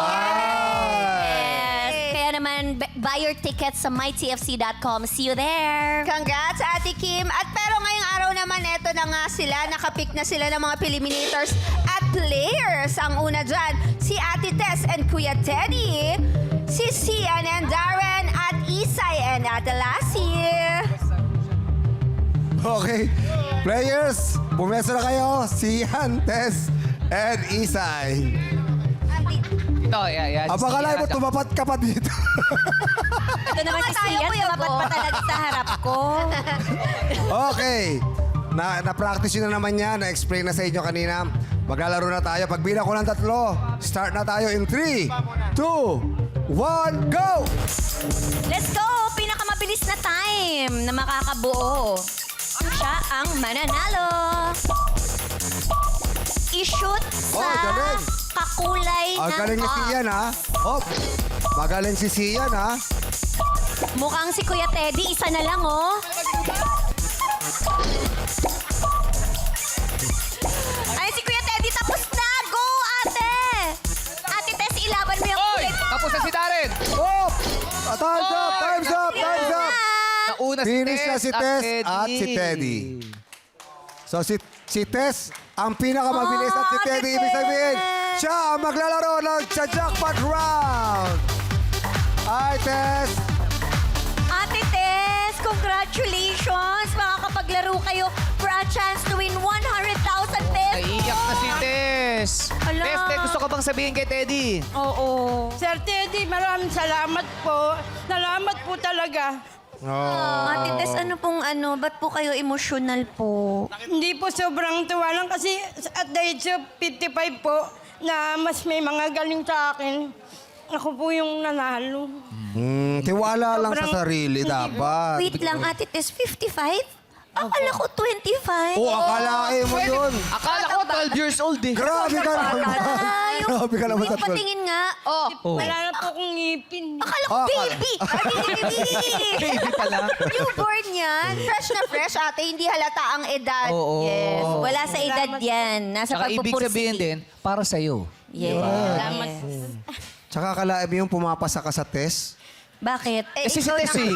Yes. Kaya naman, buy your tickets sa mytfc.com. See you there. Congrats, Ate Kim. At pero ngayong araw naman, eto na nga sila. Nakapick na sila ng mga Filiminators at players. Ang una dyan, si Ate Tess and Kuya Teddy. Si Sian and Darren at Isay and Ate Lassie. Okay. Players, bumeso na kayo. Sian, Tess, and Isay. Ito, yan. Apakalay mo, tumapat ka pa dito. Ito naman si Sian, tumapat pa talaga sa harap ko. Okay. Na-practice nyo na naman yan. Na-explain na sa inyo kanina. Maglalaro na tayo. Pag bilang ko ng 3, start na tayo in 3, 2, 1, go! Let's go! Pinakamabilis na time na makakabuo. Siya ang mananalo. I-shoot sa galing. kakulay ng Galing ni Sian, ha? Oh, magaling si Sian, ha? Mukhang si Kuya Teddy, isa na lang, oh. Ay, si Kuya Teddy, tapos na! Go, ate! Ate Tess, ilaban mo yung kulay. Tapos na si Darren. Oh! Time's up! Time's up! Time's up! Nauna si Finish na Tess si Tess at si Teddy. So si Tess, Ang pinakamabilis at si Teddy, ibig sabihin, siya ang maglalaro sa jackpot round. Ay, Tess. Ate Tess, congratulations! Makakapaglaro kayo for a chance to win 100,000 pesos! Naiiyak na si Tess. Ala. Tess, gusto ka bang sabihin kay Teddy? Oo. Sir Teddy, maraming salamat po. Salamat po talaga. Ate Tess, ba't po kayo emosyonal po? Hindi po sobrang tuwa lang kasi at the age of 55 po na mas may mga galing sa akin. Ako po yung nanalo. Tiwala lang sa Sobrang- sarili dapat. Wait lang, Ate Tess, 55? Akala ko 25. Oo, akalain mo yun. Akala ko 12 years old eh. Grabe ka naman. Grabe ka naman sa Wait, patingin nga. Oh, Wala na po akong ngipin. akala ko baby. Baby pa lang. Newborn yan. Fresh na fresh, ate. Hindi halata ang edad. Oo. Yes. Wala sa edad yan. Nasa Saka ibig pagpupursige. sabihin din, para sa'yo. Yes. Salamat. Tsaka akalain mo yung pumapasa ka sa test. Bakit? Eh, si ikaw Tess na- eh.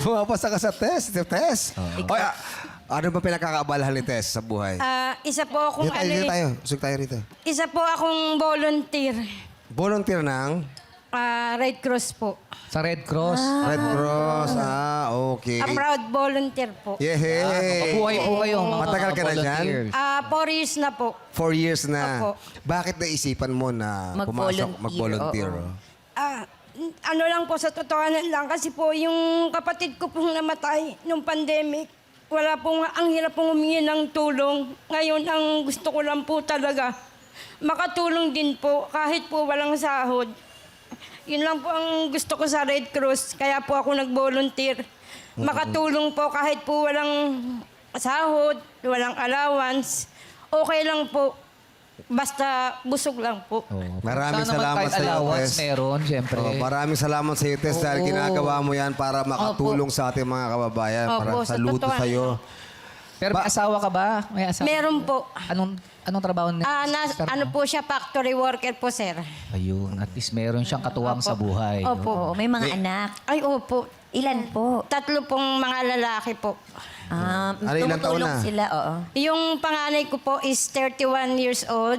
Pumapasa ka sa test. Si Tess. Oy, ano ba pinagkakaabalahan ni Tess sa buhay? Isa po akong Dito tayo. Usog tayo rito. isa po akong volunteer. Volunteer ng Red Cross po. Sa Red Cross. Red Cross. Okay. A proud volunteer po. Yehey! Mabuhay po kayo, mga Matagal ka na dyan? volunteers. 4 years na po. 4 years na. Opo. Bakit naisipan mo na pumasok, mag-volunteer? Oo. Ano lang po, sa totohanan lang. Kasi po, yung kapatid ko pong namatay nung pandemic, wala pong, ang hirap pong humingi ng tulong. Ngayon, ang gusto ko lang po talaga, makatulong din po, kahit po walang sahod. Yun lang po ang gusto ko sa Red Cross. Kaya po ako nag-volunteer. Makatulong po kahit po walang sahod, walang allowance. Okay lang po. Basta busog lang po. Maraming Sana naman salamat kahit sa iyo, allowance Tess. meron, siyempre. Maraming salamat sa iyo, Tess, dahil Oo. ginagawa mo yan para makatulong sa ating mga kababayan. Opo, Para sa saludo totoo sa iyo. Pero may asawa ka ba? May asawa? Meron po. Anong trabaho niya? Ano po siya, factory worker po, sir. Ayun, at least meron siyang katuwang sa buhay. no? Opo. Oo, may mga anak. Ay, opo. Ilan po? 3 pong mga lalaki po. Ano, ilang taon tumutulong na? sila, oo. Yung panganay ko po is 31 years old.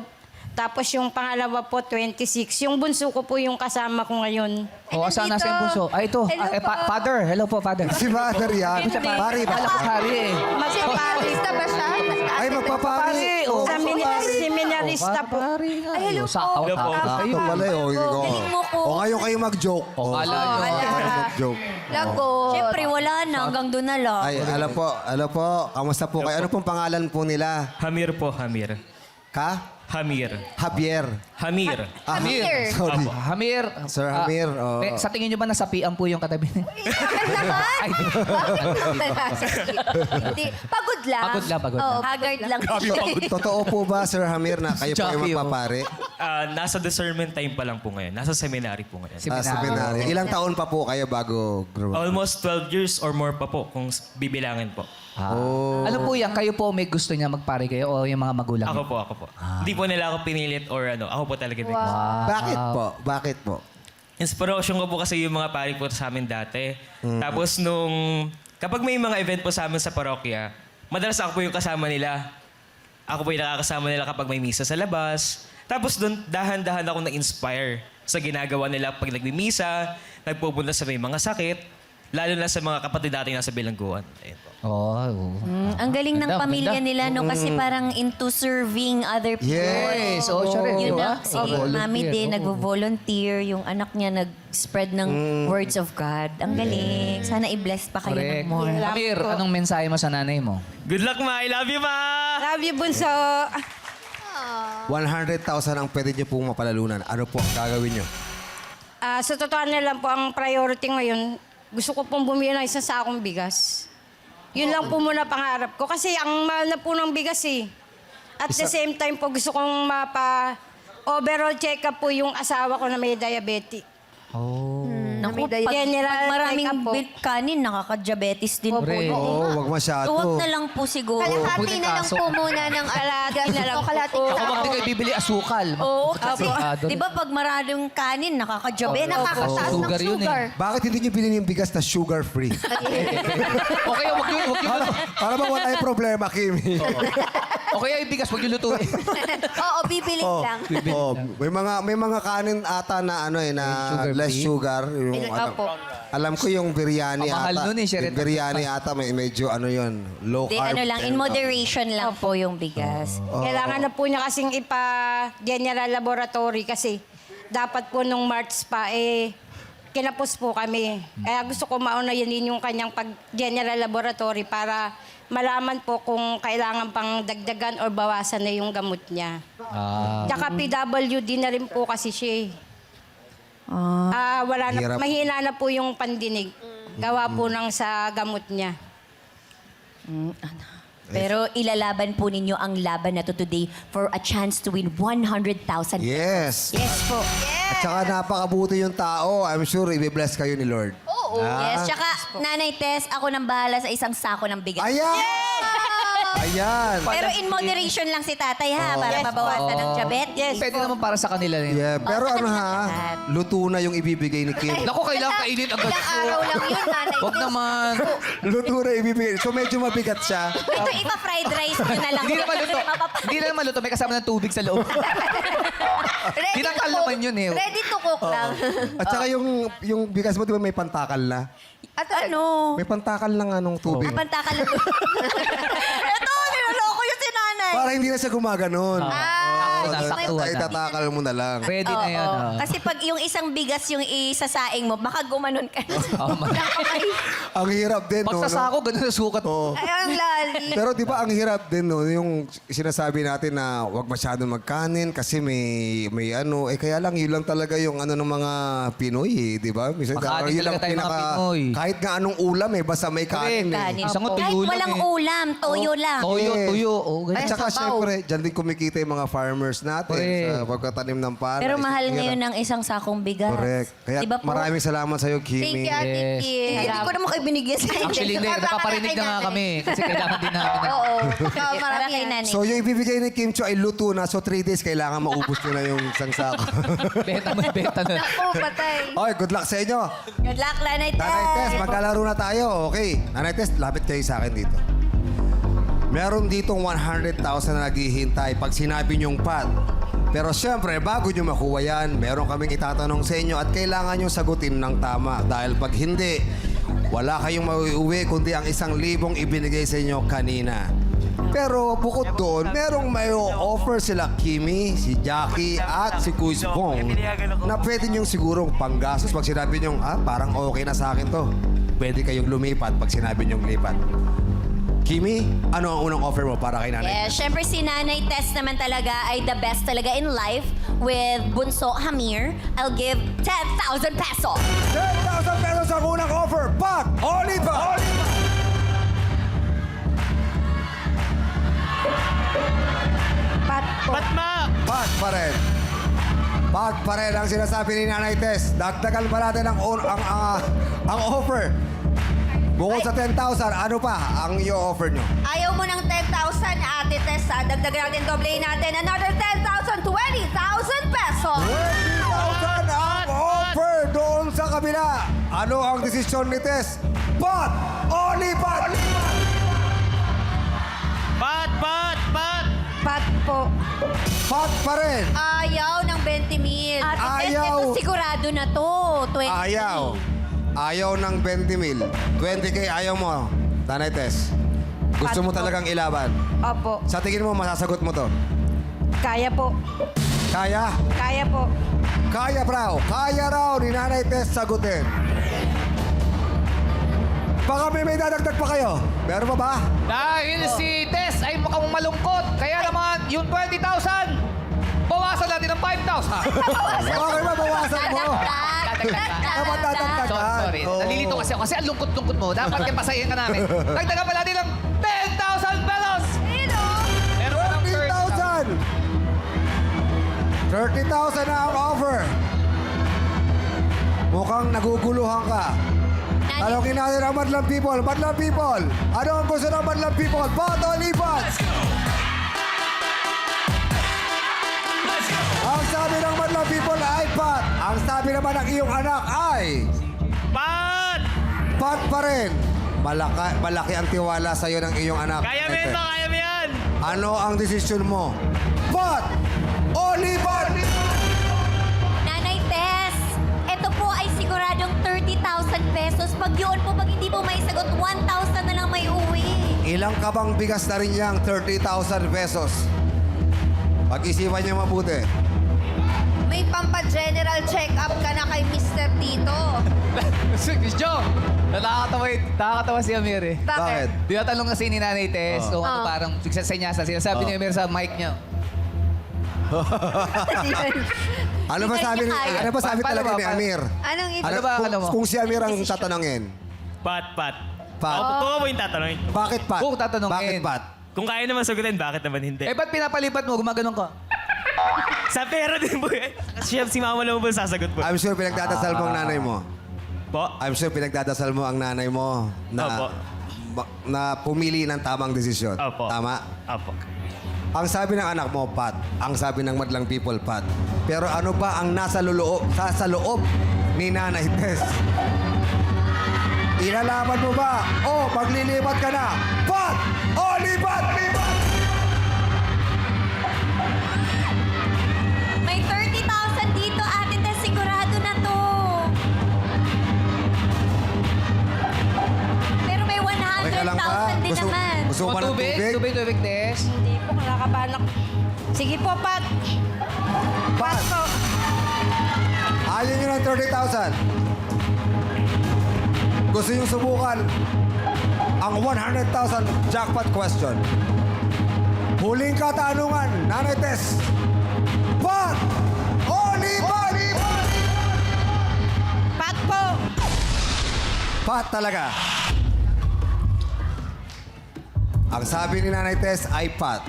Tapos yung pangalawa po, 26. Yung bunso ko po yung kasama ko ngayon. O, asan nasa yung bunso? Ay, ito. Hello po. Father. Hello po, father. Si Mother yan. Pari ba? Akala ko pari eh. Magpaparista ba siya? Ay, magpapari. Oh, Seminarista po. Pari nga. Ay, hello Sa po. Sakto pala eh. Galing mo ko. O ngayon kayo mag-joke. O, kala nyo. Mag-joke. Lagot. Siyempre, wala na. Hanggang doon na lang. Ay, alam po. Kamusta po kayo? Ano pong pangalan po nila? Hamir po, Hamir. Ka? Hamir. Javier. Hamir. Hamir. Sorry. Hamir. Sir Hamir, oo. Sa tingin nyo ba nasapian po yung katabi niya? Bakit naman? Ay, Hindi. Pagod lang. Pagod lang, pagod Oo, lang. haggard lang. Totoo po ba, Sir Hamir, na kayo po ay Jockey, oh. magpapare? Nasa discernment time pa lang po ngayon. Nasa seminary po ngayon. Seminary. Ilang taon pa po kayo bago grow up? Almost 12 years or more pa po kung bibilangin po. Ano po yan? Kayo po may gusto niya magpare kayo o yung mga magulang? Ako po. Hindi po nila ako pinilit or ako po talaga. Bakit po? Bakit po? Inspiration ko po kasi yung mga pari po sa amin dati. Tapos kapag may mga event po sa amin sa parokya, madalas ako po yung kasama nila. Ako po yung nakakasama nila kapag may misa sa labas. Tapos doon, dahan-dahan ako na-inspire sa ginagawa nila pag nagmimisa, nagpupunta sa may mga sakit, lalo na sa mga kapatid natin nasa bilangguan. Ayun po. Ang galing ng Ganda, pamilya ganda. nila, no? Kasi parang into serving other people. Yes. Oo, siya rin, Yun di ba? na, si Mami din, nagvo-volunteer. Yung anak niya nag-spread ng words of God. Ang galing. Sana i-bless pa kayo Correct. ng more. Hamir, anong mensahe mo sa nanay mo? Good luck, Ma! I love you, Ma! Love you, bunso. 100,000 ang pwede niyo pong mapalalunan. Ano po ang gagawin niyo? Sa totoo na lang po, ang priority ngayon, gusto ko pong bumili ng isang sakong bigas. Yun lang po muna pangarap ko. Kasi ang mahal na po ng bigas eh. At the same time po, gusto kong overall check-up po yung asawa ko na may diabetes. Naku, may general pag maraming makeup po. kanin, nakaka-diabetes din po. Correct. Oo, wag masyado. So, huwag na lang po siguro. Kalahati na lang po muna ng kalahati na lang kalahati po. Ako hindi kayo bibili asukal. Oo, kasi Delikado di ba pag maraming kanin, nakaka-diabetes. Nakakataas ng sugar yun eh. Bakit hindi niyo bilhin yung bigas na sugar-free? Okay, wag yun, wag yun. Para ba wala yung problema, Kimi? Okay, yung bigas, wag yun lutuin. Oo, bibili lang. Oh, may mga kanin ata na ano eh, na Sugar less free? sugar. Yung, alam ko yung biryani Ang mahal ata. nun eh, siya rin. Yung biryani ata may medyo ano yun, low Di, carb. ano lang, in and, moderation lang po yung bigas. Kailangan na po niya kasing ipa-general laboratory kasi dapat po nung March pa, kinapos po kami. Kaya gusto ko maunayanin yung kanyang pag-general laboratory para malaman po kung kailangan pang dagdagan or bawasan na yung gamot niya. Tsaka PWD na rin po kasi siya. Wala na, Hirap. mahina na po yung pandinig. Gawa po ng sa gamot niya. Pero ilalaban po ninyo ang laban na to today for a chance to win 100,000. Yes. Yes po. At saka napakabuti yung tao. I'm sure i-bless kayo ni Lord. Oo. Yes, tsaka Nanay Tess, ako nang bahala sa isang sako ng bigas. Ayan! Ayan! Pero in moderation lang si tatay ha, para mabawasan ng diabetes. Pwede naman para sa kanila rin. Yeah, pero sa ano kanila ha, lahat. luto na yung ibibigay ni Kim. Naku, kailangan kainin agad. Ilang araw lang yun, Nanay Wag Tess. naman. Luto na ibibigay. So medyo mabigat siya. Ito, ipa-fried rice nyo na lang. Hindi naman luto. Hindi na naman luto. May kasama ng tubig sa loob. Ready to Tinangkal cook. naman yun eh. Ready to cook lang. At saka yung bigas mo, di ba may pantakal na? At ano? May pantakal ng anong tubig. Pantakan lang. Ito, niloloko yung si Nanay. Para hindi na siya gumaganon. Nasaktuhan na. Itatakal mo na lang. Ready na yan. Oo. ah. Kasi pag yung isang bigas yung isasaing mo, baka gumanon ka na. Oh, man. Ang hirap din, Pag no? sa sako, ganun ang sukat. Oo. Ay, ang lali. Pero di ba ang hirap din, no? Yung sinasabi natin na huwag masyadong magkanin kasi may ano. Kaya lang, yun lang talaga yung ano ng mga Pinoy, di ba? Minsan, Makanin yun lang talaga tayo mga Pinoy. Kahit nga anong ulam, basta may kanin. Kanin. Isang nga Kahit tuyo lang walang eh. ulam, toyo lang. Toyo, Yes. tuyo. Oh, At ganyan. saka, syempre, dyan din kumikita yung mga farmers natin Correct. sa pagkatanim ng palay. Pero mahal Hirap. ngayon ng isang sakong bigas. Correct. Kaya Diba po? maraming salamat sa'yo, Thank Kimi. you, Ate Yes. Kim. Hindi ko naman kayo binigyan sa inyo. Actually, hindi. Napaparinig na nga kami. Kasi kailangan din namin. Oo. Para kay Nanay. So, yung ibibigay ni Kim Cho ay luto na. So, 3 days kailangan maubos nyo na yung isang sako. Beta mo, beta na. Naku, patay. Okay, good luck sa inyo. Good luck, Nanay Tess. Nanay Tess, magkalaro na tayo. Okay. Nanay Tess, lapit kayo sa akin dito. Meron ditong 100,000 na naghihintay pag sinabi niyong pat. Pero siyempre, bago niyo makuha yan, meron kaming itatanong sa inyo at kailangan niyo sagutin ng tama. Dahil pag hindi, wala kayong mauuwi kundi ang 1,000 ibinigay sa inyo kanina. Pero bukod doon, merong may offer sila Kimi, si Jackie at si Kuis Bong na pwede niyong sigurong panggastos pag sinabi niyong, parang okay na sa akin to. Pwede kayong lumipat pag sinabi niyong lipat. Kimi, ano ang unang offer mo para kay nanay? Yes, syempre si Nanay Tess naman talaga ay the best talaga in life with Bunso Hamir. I'll give 10,000 pesos. 10,000 pesos ang unang offer. Pat! Oliva! Pat po. Pat pa rin. Pat pa rin ang sinasabi ni Nanay Tess. Dagdagan pa natin ang offer. Bukod sa 10,000, ano pa ang i-offer nyo? Ayaw mo ng 10,000, Ate Tess. Dagdagan natin, doblein natin. Another 10,000, 20,000 pesos. 20,000 ang offer doon sa kabila. Ano ang desisyon ni Tess? Pat! Oliva! Pat po. Pat pa rin. Ayaw ng 20 mil. Ate Tess, Ayaw. ito sigurado na to. 20 Ayaw. Ayaw ng 20 mil. 20K ayaw mo, Nanay Tess. Gusto mo talagang ilaban. Opo. Sa tingin mo, masasagot mo to. Kaya po. Kaya? Kaya po. Kaya raw. Kaya raw ni Nanay Tess sagutin. Baka may dadagdag pa kayo. Meron pa ba? Dahil si Tess ay mukhang malungkot. Kaya naman, yung 20,000, bawasan natin ng 5,000. Okay ba, bawasan mo? Dapat dadagdagan. Sorry. Oo. Nalilito kasi ako. Kasi ang lungkot-lungkot mo. Dapat kaya pasayin ka namin. Dagdagan pa natin ng 10,000 pesos! Meron ka ng 30,000! 30,000 na ang offer. Mukhang naguguluhan ka. Talongin natin ang Madlang People. Madlang People, ano ang gusto ng Madlang People? Pat o lipat? Ang sabi ng Madlang People ay pat. Ang sabi naman ng iyong anak ay... Pat! Pat pa rin. Malaki ang tiwala sa'yo ng iyong anak. Kaya mo yan, kaya mo yan! Ano ang desisyon mo? Pat o lipat? Nanay Tess, ito po ay siguradong 30,000 pesos. Pag hindi po may sagot, 1,000 na lang may uwi. Ilang kabang bigas na rin niyang 30,000 pesos? Pag-isipan niyo mabuti. May pampa-general check-up ka na kay Mr. Tito. Miss Jo, nakakatawa si Amir eh. Bakit? Tinatanong kasi ni Nanay Tess kung ano parang senyasa. Sinasabi ni Amir sa mic niya. Ano ba sabi Paano talaga ba? ni Amir? Anong Ano ba akala mo? Kung si Amir ang tatanungin. Pat. Pat. Kung mo yung tatanungin. Bakit Pat? Kung tatanungin. Bakit Pat? Kung kaya naman sagutin, bakit naman hindi? Eh, ba't pinapalipat mo? Gumaganon ka. Sa pera din po eh. Kasi si mama naman po sasagot po. I'm sure pinagdadasal mo ang nanay mo. Po? I'm sure pinagdadasal mo ang nanay mo Opo. na pumili ng tamang desisyon. Opo. Tama? Apo. Ang sabi ng anak mo, Pat. Ang sabi ng Madlang People, Pat. Pero ano ba ang nasa loob ni Nanay Tess? Ilalaban mo ba? O maglilipat ka na? Pat! O lipat! Lipat! May 30,000 dito, Ate Tess. Sigurado na to. Pero may Okay ka lang pa? 100,000 din naman. Gusto mo ba ng tubig? Tubig, Tess. Hindi po, nakakabahan ako. Sige po, Pat. Pat! Po. Ayaw nyo ng 30,000. Gusto nyo subukan ang 100,000 jackpot question. Huling katanungan, Nanay Tess. Pat! O lipat! Pat po. Pat talaga. Ang sabi ni Nanay Tess ay Pat.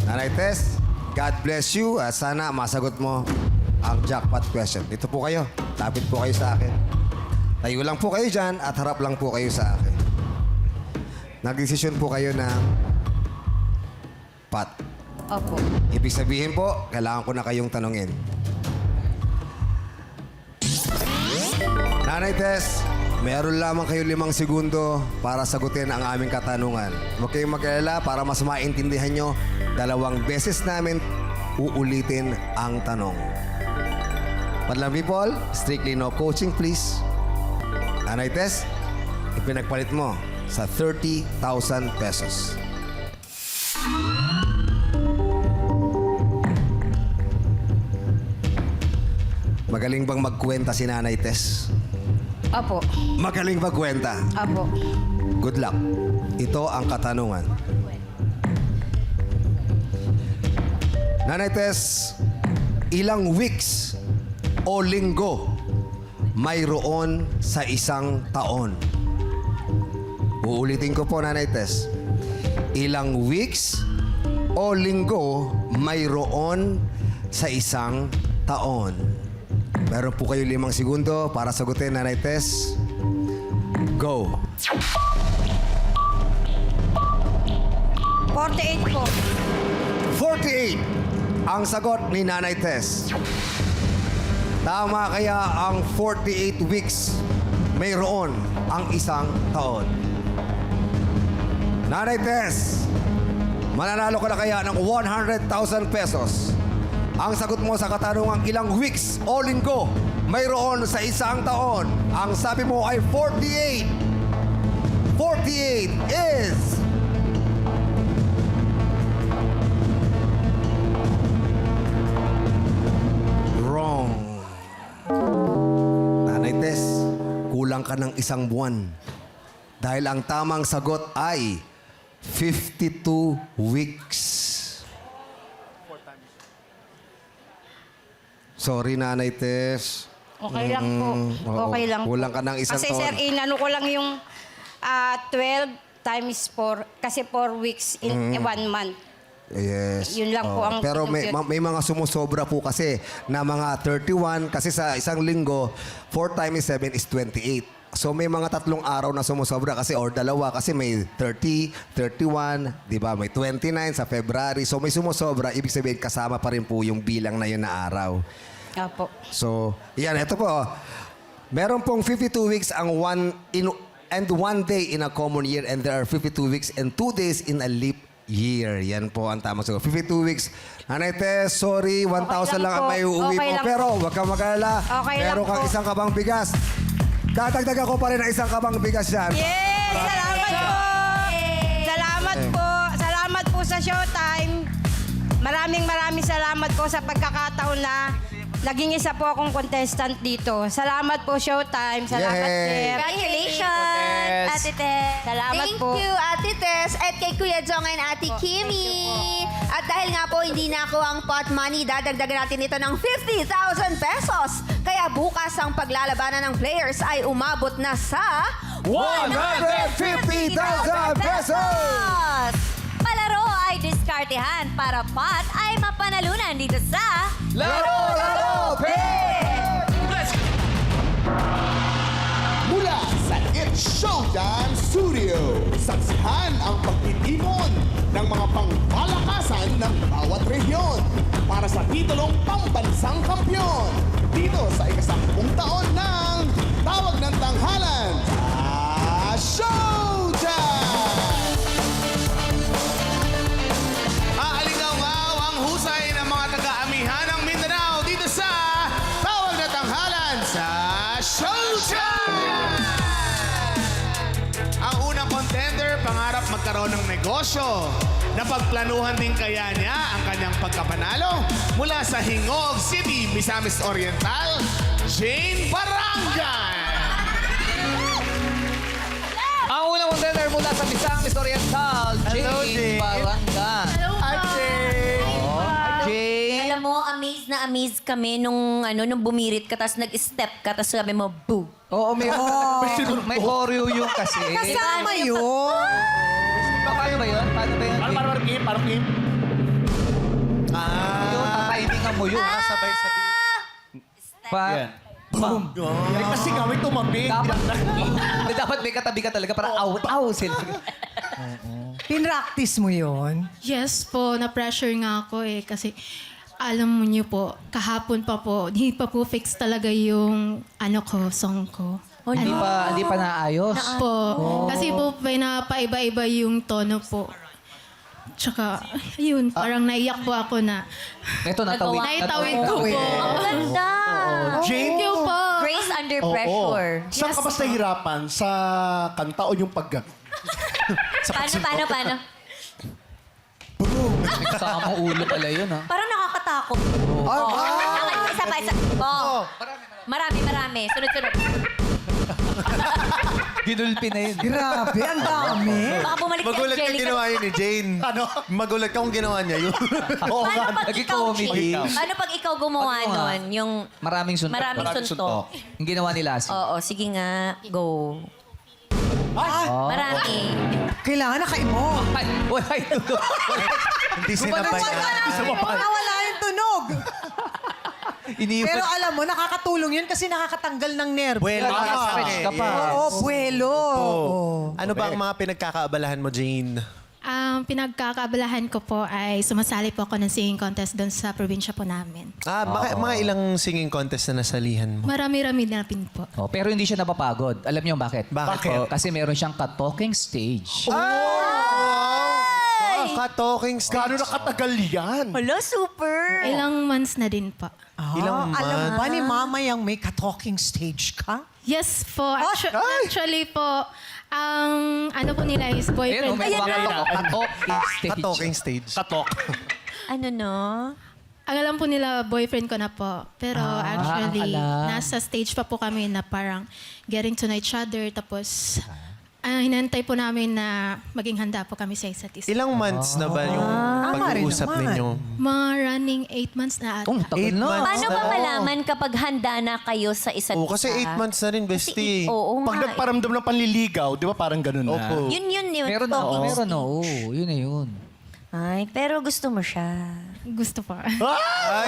Nanay Tess, God bless you. At sana masagot mo ang jackpot question. Dito po kayo. Lapit po kayo sa akin. Tayo lang po kayo dyan at harap lang po kayo sa akin. Nagdesisyon po kayo na Pat. Opo. Ibig sabihin po, kailangan ko na kayong tanungin. Nanay Tess, meron lamang kayo 5 segundo para sagutin ang aming katanungan. Huwag kayong mag-alala para mas maintindihan nyo. 2 beses namin uulitin ang tanong. Madlang People, strictly no coaching please. Nanay Tess, ipinagpalit mo sa 30,000 pesos. Magaling bang magkwenta si Nanay Tess? Opo. Magaling magkwenta. Opo. Good luck. Ito ang katanungan. Nanay Tess, ilang weeks o linggo mayroon sa isang taon? Uulitin ko po, Nanay Tess. Ilang weeks o linggo mayroon sa isang taon? Meron po kayo 5 segundo para sagutin, Nanay Tess. Go. 48 po. 48 ang sagot ni Nanay Tess. Tama kaya ang 48 weeks mayroon ang isang taon? Nanay Tess, mananalo ka na kaya ng 100,000 pesos. Ang sagot mo sa katanungang ilang weeks o linggo mayroon sa isang taon. Ang sabi mo ay 48. 48 is... wrong. Nanay Tess, kulang ka ng 1 buwan. Dahil ang tamang sagot ay 52 weeks. Sorry, Nanay Tess. Okay lang po. Oo. Okay lang po. Kulang ka ng 1 Kasi taon. sir, inano ko lang yung 12 times 4. Kasi 4 weeks in 1 month. Yes. Yun lang po ang Pero may, pinag- may mga sumusobra po kasi na mga 31 kasi sa isang linggo, 4 times 7 is 28. So may mga 3 araw na sumusobra kasi or 2 kasi may 30, 31, 'di ba? May 29 sa February. So may sumusobra, ibig sabihin kasama pa rin po yung bilang na yun na araw. Apo. So, yan, ito po. Meron pong 52 weeks and 1 day in a common year and there are 52 weeks and 2 days in a leap year. Yan po ang tamang sagot. 52 weeks. Nanay Tess, sorry, 1,000 lang ang may uuwi Okay mo. lang Pero huwag kang mag-alala. Okay Meron lang kang po. isang kabang bigas. Dadagdagan ko pa rin ang isang kabang bigas yan. Yes! Salamat po! Salamat po! Salamat po sa Showtime. Maraming salamat po sa pagkakataon na naging isa po akong contestant dito. Salamat po, Showtime. Salamat, Yay! Chef. Congratulations, Ate Tess. Salamat Thank po. you, Ate Tess. At kay Kuya Jong and Ate Kimi. At dahil nga po, hindi na ako ang pot money, dadagdagan natin ito ng 50,000 pesos. Kaya bukas ang paglalabanan ng players ay umabot na sa 150,000 pesos! Palaro ay diskartehan para pot ay mapanalunan dito sa Laro! Mula sa It's Showtime Studio, saksihan ang pagtitipon ng mga pangpalakasan ng bawat rehiyon para sa titulong pambansang kampyon. Dito sa ika-10 taon ng Tawag ng Tanghalan sa Showtime! Aalingaw ang husay ng mga taga-amihan ng Mindanao dito sa Tawag na Tanghalan sa Showtime! Ang unang contender, pangarap magkaroon ng negosyo. Napagplanuhan din kaya niya ang kanyang pagkapanalo mula sa Hingog City, Misamis Oriental, Jane Barangay. Ang unang contender mula sa Misamis Oriental, Jane Barangay. Hi, Jane! Jane. Alam mo, amazed kami nung bumirit ka, tapos nag-step ka, tapos sabi mo, boo. Oo, may choreo yung kasi. Kasama yun. Paano ba yun? Paano ba yun? Parang game. Yun, tatimingan mo yun. Sabay-sabay. Kasi kami tumabi. Dapat may katabi ka talaga para aw sila. Pinractice mo yon? Yes po, na-pressure nga ako kasi alam mo niyo po, kahapon pa po, hindi pa po fix talaga yung song ko. Hindi pa naayos. Po, kasi po pinapaiba-iba yung tono po. Tsaka, ayun, parang naiyak po ako na Ito, natawid. naitawid ko po. Ang ganda. Thank you po. Grace under pressure. Saan ka mas nahihirapan? Sa kanta o yung pag... Paano? May kasamang ulo pala yun, ha? Parang nakakatakot. Isa pa. Marami. Sunod-sunod. Ginulpi na yun. Grabe, ang dami. Baka bumalik si Magulat kang Angelica. ginawa yun ni Jane. Ano? Magulat ka kung ginawa niya yun. Paano pag Naging ikaw, comedy. Jane? Paano pag ikaw gumawa Pag gumawa. nun? Yung Maraming suntok. maraming suntok. Yung ginawa ni Lassie. Oo, sige nga. Go. Marami. Kailangan nakaimo. Ay, wala yung tunog. Hindi sinabay na. Nawala yung tunog. Iniwan. Pero alam mo, nakakatulong yun kasi nakakatanggal ng nerve. Buwelo Stretch ka pa. Oo, buwelo. Ano ba ang mga pinagkakaabalahan mo, Jane? Ang pinagkakabalahan ko po ay sumasali po ako ng singing contest doon sa probinsya po namin. Mga ilang singing contest na nasalihan mo? Marami-rami na rin po. Oh, pero hindi siya napapagod. Alam niyo bakit? Bakit? Kasi meron siyang ka-talking stage. Ka-talking stage. Gano'n nakatagal yan? Hello, super. Ilang months na din po. Ilang Alam months? ba ni Mama yung may ka-talking stage ka? Yes po. Actually po, ang ano po nila is Ayun, boyfriend. may ka-talking stage. Ka-talking stage. Katok. Ano no? Ang alam po nila, boyfriend ko na po. Pero actually, alam. nasa stage pa po kami na parang getting to know each other. Tapos, hinantay po namin na maging handa po kami sa isa't isa. Ilang months na ba yung pag-uusap ninyo? Mga running 8 months na ata. Oh, tagal na. Paano ba malaman kapag handa na kayo sa isa't isa? Kasi 8 months na rin, bestie. Oo Pag nga. nagparamdam ng panliligaw, di ba parang gano'n na? Opo. Yun Meron na. talking Meron na. stage. Oo, yun na yun. Ay, pero gusto mo siya. Gusto pa. Ay,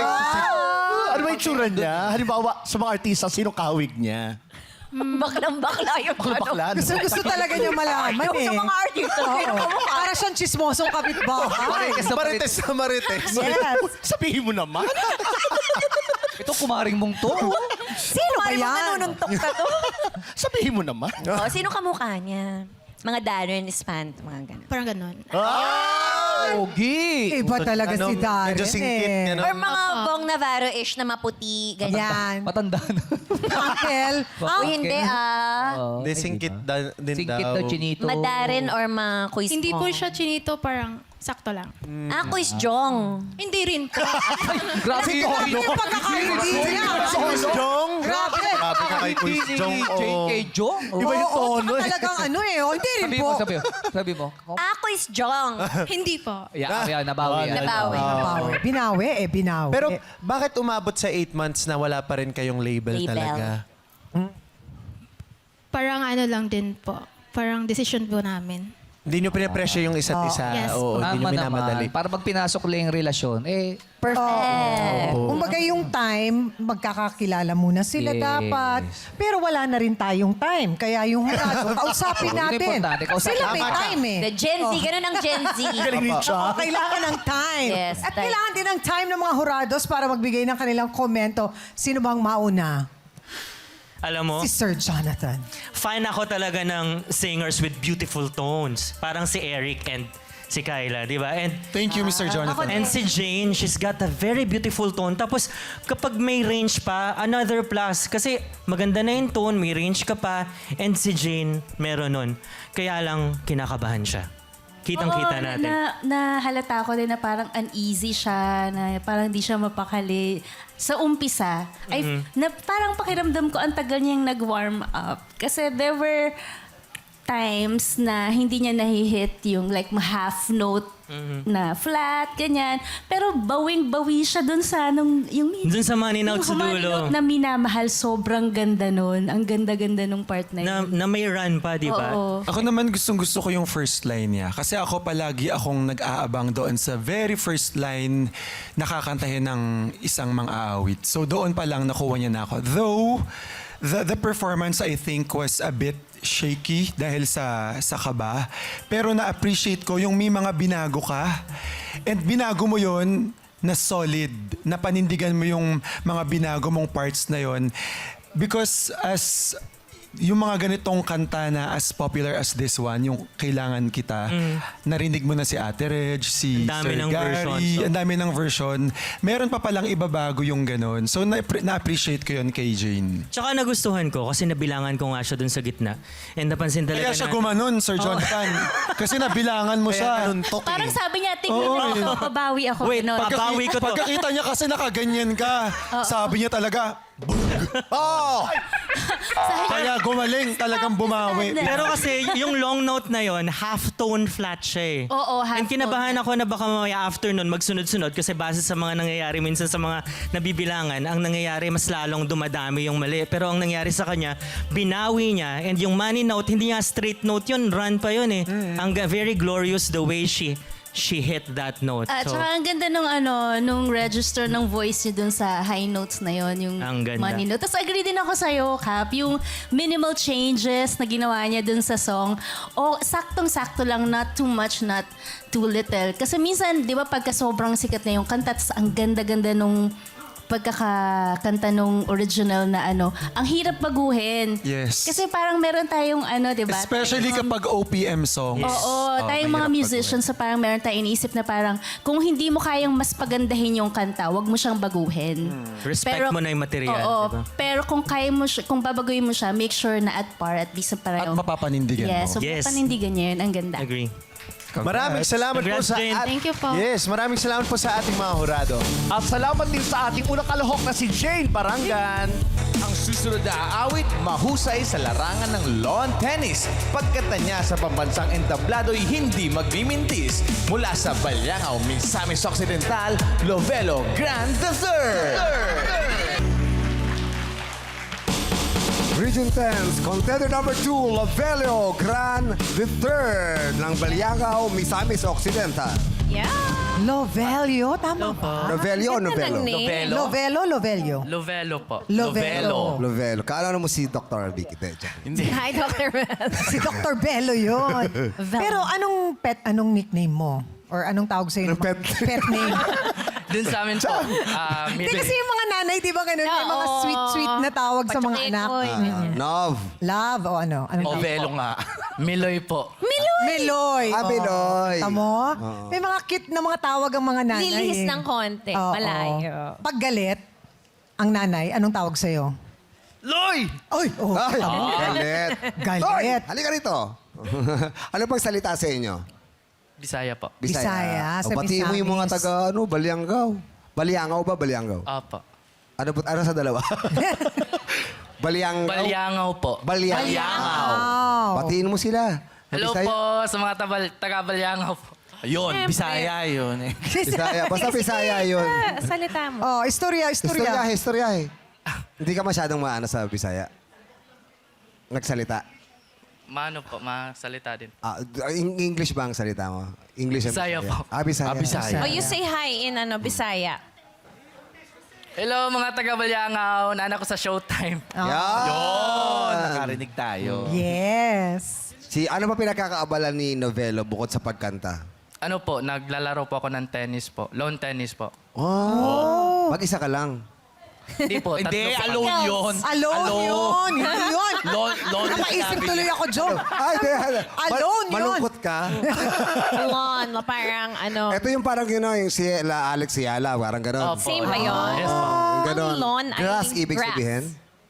ano ba yung tsura niya? Halimbawa, sa mga artista, sino kahawig niya? Baklang-bakla yung Bakla, no? Gusto talaga niya malaman Yung eh. sa mga artista, sino kamukha? Para siyang chismosong kapitbahay. Marites na Marites. Yes. Sabihin mo naman. Ito kumaring mong to. Sino ba Ano yan? mga nanununtok ka to? Sabihin mo naman. Oh, sino kamukha niya? Mga Darren Espanto, mga ganun. Parang ganun. Pogi. Iba talaga si Darren medyo singkit eh. niya, no? Or mga Bong Navarro-ish na maputi, ganyan. Yan. Matanda na. Uncle. O hindi Hindi, singkit din Singkit daw. na chinito. Madaren or ma-quiz Hindi po siya chinito, parang sakto lang. Quiz Jong. Hindi rin po. Grabe yung Pagkakaintindi niya. Quiz Jong? Grabe. Grabe ka kay Quiz Jong. JK Jong? Iba yung tono eh. Talagang ano eh. Hindi rin Sabi po. mo, sabi mo. Quiz Jong. Hindi po. Yan, nabawi yan. Nabawi. Binawi eh, binawi. Pero bakit umabot sa 8 months na wala pa rin kayong label talaga? Parang ano lang din po. Parang decision po namin. Hindi nyo pinapressure yung isa't isa. Yes. Oo, hindi nyo Tama minamadali. naman. Para pag pinasok lang yung relasyon, Perfect. Kumbaga yung time, magkakakilala muna sila Yes. dapat. Pero wala na rin tayong time. Kaya yung hurado, kausapin Yun ang natin. importante, kausapin. Sila may Tama ka. time eh. The Gen Z, ganun ang Gen Z. Oo, kailangan ng time. Yes, At time. kailangan din ng time ng mga hurados para magbigay ng kanilang komento. Sino bang mauna? Alam mo, Si Sir Jonathan. fan ako talaga ng singers with beautiful tones. Parang si Eric and si Kyla, di ba? And Thank you, Mr. Jonathan. And si Jane, she's got a very beautiful tone. Tapos, kapag may range pa, another plus. Kasi maganda na yung tone, may range ka pa. And si Jane, meron nun. Kaya lang, kinakabahan siya. Kitang-kita natin. Nahalata ko din na parang uneasy siya, na parang di siya mapakali. Sa umpisa, na parang pakiramdam ko ang tagal niyang nag-warm up. Kasi there were times na hindi niya nahihit yung like half note na flat, ganyan. Pero bawing-bawi siya dun sa yung Dun sa money note sa money dulo. note na minamahal, sobrang ganda nun. Ang ganda-ganda nung part na yun. Na may run pa, di ba? Oo. Ako naman gustong-gusto ko yung first line niya. Kasi ako palagi akong nag-aabang doon sa very first line na kakantahin ng isang mang-aawit. So doon pa lang nakuha niya na ako. Though, the performance I think was a bit shaky dahil sa kaba. Pero na-appreciate ko yung may mga binago ka. And binago mo yon na solid. Na panindigan mo yung mga binago mong parts na yon. Because as yung mga ganitong kanta na as popular as this one, yung Kailangan Kita, narinig mo na si Ate Reg, si Ang dami Sir ng Gary, versions, so. ang dami ng version. Meron pa palang ibabago yung ganon. So na-appreciate ko yun kay Jane. Tsaka nagustuhan ko kasi nabilangan ko nga siya dun sa gitna. And napansin talaga Kaya siya na... gumanon, Sir Jonathan. Kasi nabilangan mo siya. Parang sabi niya, tingnan Oo, mo eh. ito, babawi ako. Wait, Ganon. babawi ko to. Pagkakita niya kasi nakaganyan ka, sabi niya talaga, oh! Kaya gumaling, talagang bumawi. Pero kasi yung long note na yon, half-tone flat siya eh. Oo, half-tone. And kinabahan ako na baka mamaya after nun magsunod-sunod kasi base sa mga nangyayari minsan sa mga nabibilangan, ang nangyayari mas lalong dumadami yung mali. Pero ang nangyari sa kanya, binawi niya and yung money note, hindi nga straight note yun, run pa yun eh. Ang very glorious the way she hit that note. At So, saka ang ganda nung register ng voice niya dun sa high notes na yon, yung Ang ganda. money note. Tapos agree din ako sa'yo, Cap, yung minimal changes na ginawa niya dun sa song. O saktong-sakto lang, not too much, not too little. Kasi minsan, di ba, pagka sobrang sikat na yung kanta, tapos ang ganda-ganda nung pagkakakanta nung original na ang hirap baguhin. Yes. Kasi parang meron tayong di ba? Especially kapag OPM songs. Oo, tayong mga mahirap musicians sa parang meron tayong iniisip na parang kung hindi mo kayang mas pagandahin yung kanta, wag mo siyang baguhin. respect mo na yung material. Oo, di ba? pero kung kaya mo kung babaguhin mo siya, make sure na at par, at least At parang mapapanindigan yes, mo. so Yes. panindigan niya yun. Ang ganda. Agree. Maraming salamat Congrats, po sa Jane. Thank you po. Yes, maraming salamat po sa ating mga hurado. At salamat din sa ating unang kalahok na si Jane Parangan. Ang susunod na aawit, mahusay sa larangan ng lawn tennis. Pagkata niya sa pambansang entablado'y hindi magmimintis. Mula sa Balyangaw, Misamis Occidental, Lovelo Grand III. Region 10's contender number 2, Lovelio Gran III ng Balyangaw, Misamis Occidental. Yeah. Lovelio, tama ba? Novelio o Novelo? Lovelio. Lovelo po. Lovelo. Lovelo. Kaalala mo si Dr. Vicky? Hindi. Hi, Dr. Mel. Si Dr. Bello yun. Pero anong nickname mo? Or anong tawag sa'yo? Pet name. Dun sa amin po, Hindi kasi yung mga nanay, di ba ganun? May mga sweet na tawag sa mga anak. Nov. Love o ano? Anong tawag? Ovelo nga. Miloy po. Meloy. Ah, Meloy. Tamo? May mga cute na mga tawag ang mga nanay. Lilihis ng konti. Oo. Malayo. Pag galit, ang nanay, anong tawag sa'yo? Loy! Ay! Oh, Ay, tama. galit. Galit. Hoy, halika rito. Ano pang salita sa inyo? Bisaya po. Bisaya, sa Batiin mo yung mga Misamis. taga, Baliangaw. Baliangaw ba? Baliangaw? Opo. Ano sa dalawa? Baliangaw? Balyangaw po. Baliangaw. Batiin mo sila. Hello Bisaya? po sa mga taga-Balyangaw po. Siyempre. Bisaya yun eh. Bisaya. Basta Bisaya yun. Salita mo. Oh, istorya. Istoryahe. Hindi ka masyadong maano sa Bisaya. Nagsalita. Mano po, masalita din. English ba ang salita mo? English and Bisaya po. Bisaya. Oh, you say hi in Bisaya. Hello mga taga-Balyangaw, naanak ko sa Showtime. Yan! Nakarinig tayo. Yes. Ano ba pinagkakaabala ni Novelo bukod sa pagkanta? Ano po, naglalaro po ako ng tennis po. Lawn tennis po. Oh! Mag-isa ka lang. Hindi po, Hindi, tatlo po. alone yun. Alone yun. Hindi yun. Lon Napaisip tuloy ako, Joe. Ay, Alone yun. malungkot ka. Alon, parang ano. Ito yung parang yung si Alex Yala, parang gano'n. Opo. Same ba yun? Yes po. Ganon. Ang lawn ay Grass, ibig grass. sabihin?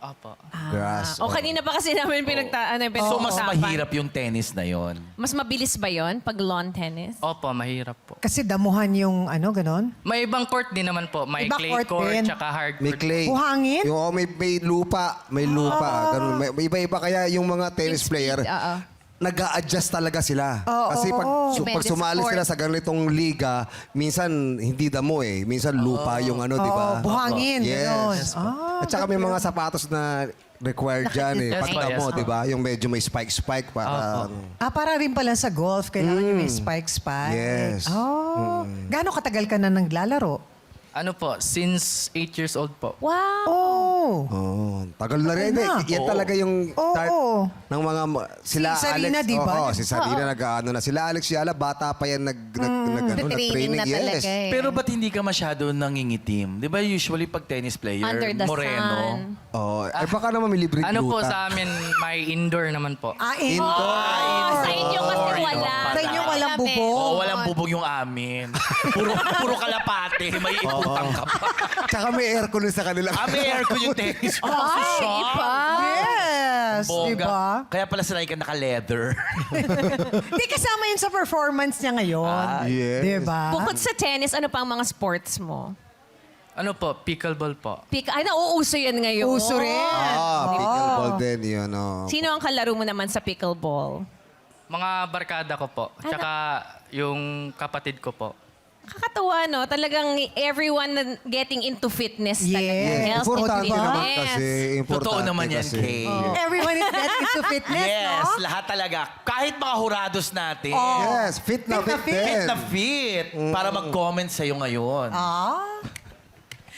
Opo. Grass. O kanina pa kasi namin So, mas pinag-usapan. mahirap yung tennis na yon. Mas mabilis ba yon pag lawn tennis? Opo, mahirap po. Kasi damuhan yung ganon. May ibang court din naman po. May Iba clay court court, din. tsaka hard May court. clay. Buhangin? Yung may lupa. May lupa. Ganun. May iba-iba kaya yung mga tennis player. Nag-a-adjust talaga sila. Kasi pag Depende sa sumali sport. sila sa ganitong liga, minsan hindi damo eh. Minsan lupa yung di ba? Buhangin. Ganon. Yes. At saka may mga sapatos na required dyan eh. Yes, Pag po, damo, yes, di ba? Yung medyo may spike para... Para rin pala sa golf, kailangan yung may spike. Yes. Oh. Gaano katagal ka na naglalaro? Ano po, since 8 years old po. Wow! Oh, tagal na rin. na. Yan talaga yung start ng mga... Sila Si Sarina, Alex. di ba? Si Sarina nag-ano na. Sila Alex Yala, bata pa yan Training na talaga eh. Pero ba't hindi ka masyado nangingitim? Di ba usually pag tennis player, Under the moreno? sun. Oh, baka naman may libreng Ano po gluta. sa amin, may indoor naman po. Indoor. Sa inyo kasi wala. Sa inyo walang Kami. bubong. Oo, walang bubog yung amin. Puro kalapate, may iputang ka pa. Tsaka may aircon sa kanila. May aircon yung tennis. Yes. Di Bongga. ba? Kaya pala sanay ka naka-leather. Di kasama yun sa performance niya ngayon. Yes. Di ba? Bukod sa tennis, ano pa ang mga sports mo? Ano po, pickleball po. Ay, nauuso yan ngayon. Uso rin. Pickleball din yun. Oh. Sino ang kalaro mo naman sa pickleball? Mga barkada ko po. Tsaka yung kapatid ko po. Kakatawa, no? Talagang everyone getting into fitness talaga. Yes. Health and Importante fitness. naman kasi. Importante Totoo naman yan, kasi. Kay. Everyone is getting into fitness, Yes, no? lahat talaga. Kahit mga hurados natin. Yes, fit na fit din. Fit na fit. Para mag-comment sa'yo ngayon.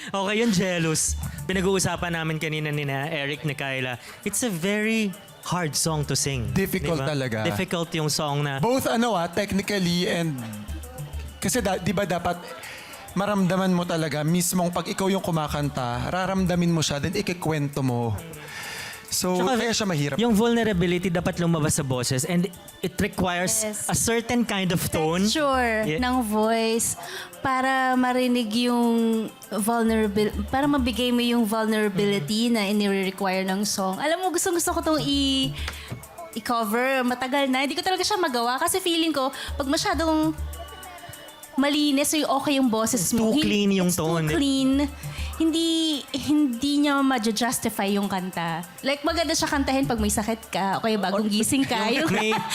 Okay, yung jealous. Pinag-uusapan namin kanina ni Eric ni Kyla. It's a very hard song to sing. Difficult Diba? talaga. Difficult yung song na... Both technically and... Kasi di ba dapat maramdaman mo talaga, mismong pag ikaw yung kumakanta, raramdamin mo siya, then ikikwento mo. So, Tsaka, kaya siya mahirap. Yung vulnerability dapat lumabas sa boses and it requires Yes. a certain kind of tone. Texture Yeah. ng voice para marinig yung para mabigay mo yung vulnerability na ini-require ng song. Alam mo, gusto ko itong i-cover. Matagal na. Hindi ko talaga siya magawa kasi feeling ko, pag masyadong malinis o okay yung boses mo. Too clean yung it's tone. Too clean. Hindi niya ma-justify yung kanta. Like, maganda siya kantahin pag may sakit ka o kaya bagong gising ka.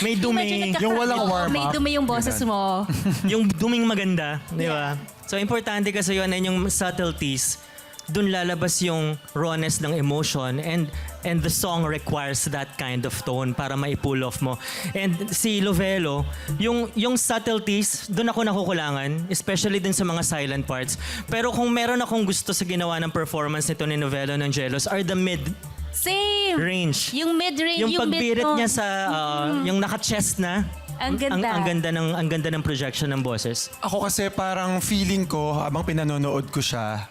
may dumi. Yung walang warm-up. May dumi yung boses mo. Yung duming maganda, di ba? So, importante kasi yun yung subtleties dun lalabas yung rawness ng emotion and the song requires that kind of tone para mai-pull off mo. And si Lovelo, yung subtleties, dun ako nakukulangan, especially dun sa mga silent parts. Pero kung meron akong gusto sa ginawa ng performance nito ni Lovelo ng Jealous are the Same. mid-range. Yung mid-range, Yung pagbirit mid-tone. niya sa, yung naka-chest na, Ang ganda. ang ganda ng projection ng boses. Ako kasi parang feeling ko, habang pinanonood ko siya,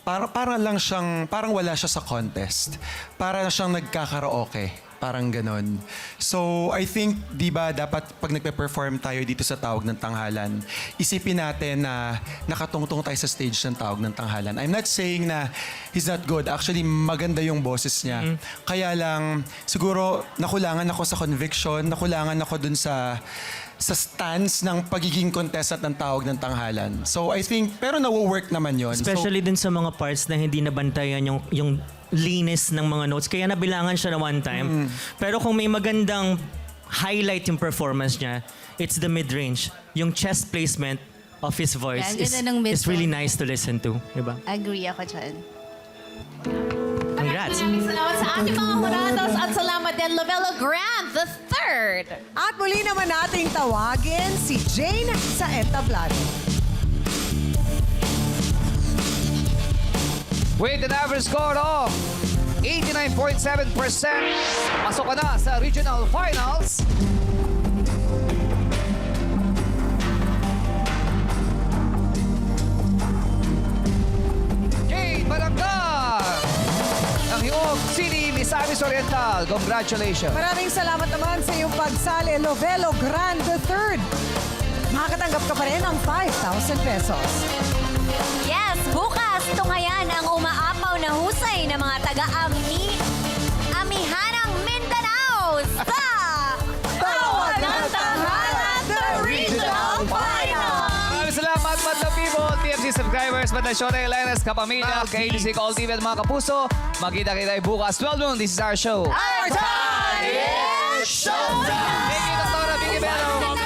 parang wala siya sa contest. Para siyang nagkakaraoke. Parang ganon. So, I think, di ba, dapat pag nagpe-perform tayo dito sa Tawag ng Tanghalan, isipin natin na nakatungtong tayo sa stage ng Tawag ng Tanghalan. I'm not saying na he's not good. Actually, maganda yung boses niya. Kaya lang, siguro, nakulangan ako sa conviction, nakulangan ako dun sa stance ng pagiging contestant ng Tawag ng Tanghalan. So, I think, pero nawo-work naman yon. Especially din sa mga parts na hindi nabantayan yung linis ng mga notes. Kaya nabilangan siya na one time. Pero kung may magandang highlight yung performance niya, it's the mid-range. Yung chest placement of his voice Yan, ganda ng is really mid-tone. nice to listen to. Diba? Agree ako dyan. Congrats! Maraming salamat sa ating mga hurados at salamat din Lovelo Grant III. At muli naman nating tawagin si Jane sa entablado. With an average score of 89.7%, pasok ka na sa Regional Finals. Jane Barangay ng Hiwog City, Misamis Oriental. Congratulations. Maraming salamat naman sa iyong pagsali, Lovelo Grand III. Makakatanggap ka pa rin ng 5,000 pesos. Yes, bukas tungayan ang umaapaw na husay ng mga taga-Amihanang Mindanao sa Tawag ng Tanghalan, the Regional Final! Maraming salamat, Madlang People, TFC subscribers, Madlang Shota Elinas, Kapamilya, KDC Call TV at mga kapuso. Magkita-kita tayo bukas, 12 noon. This is our show. Our time is showtime! Thank you, Dr. Vicky Bello.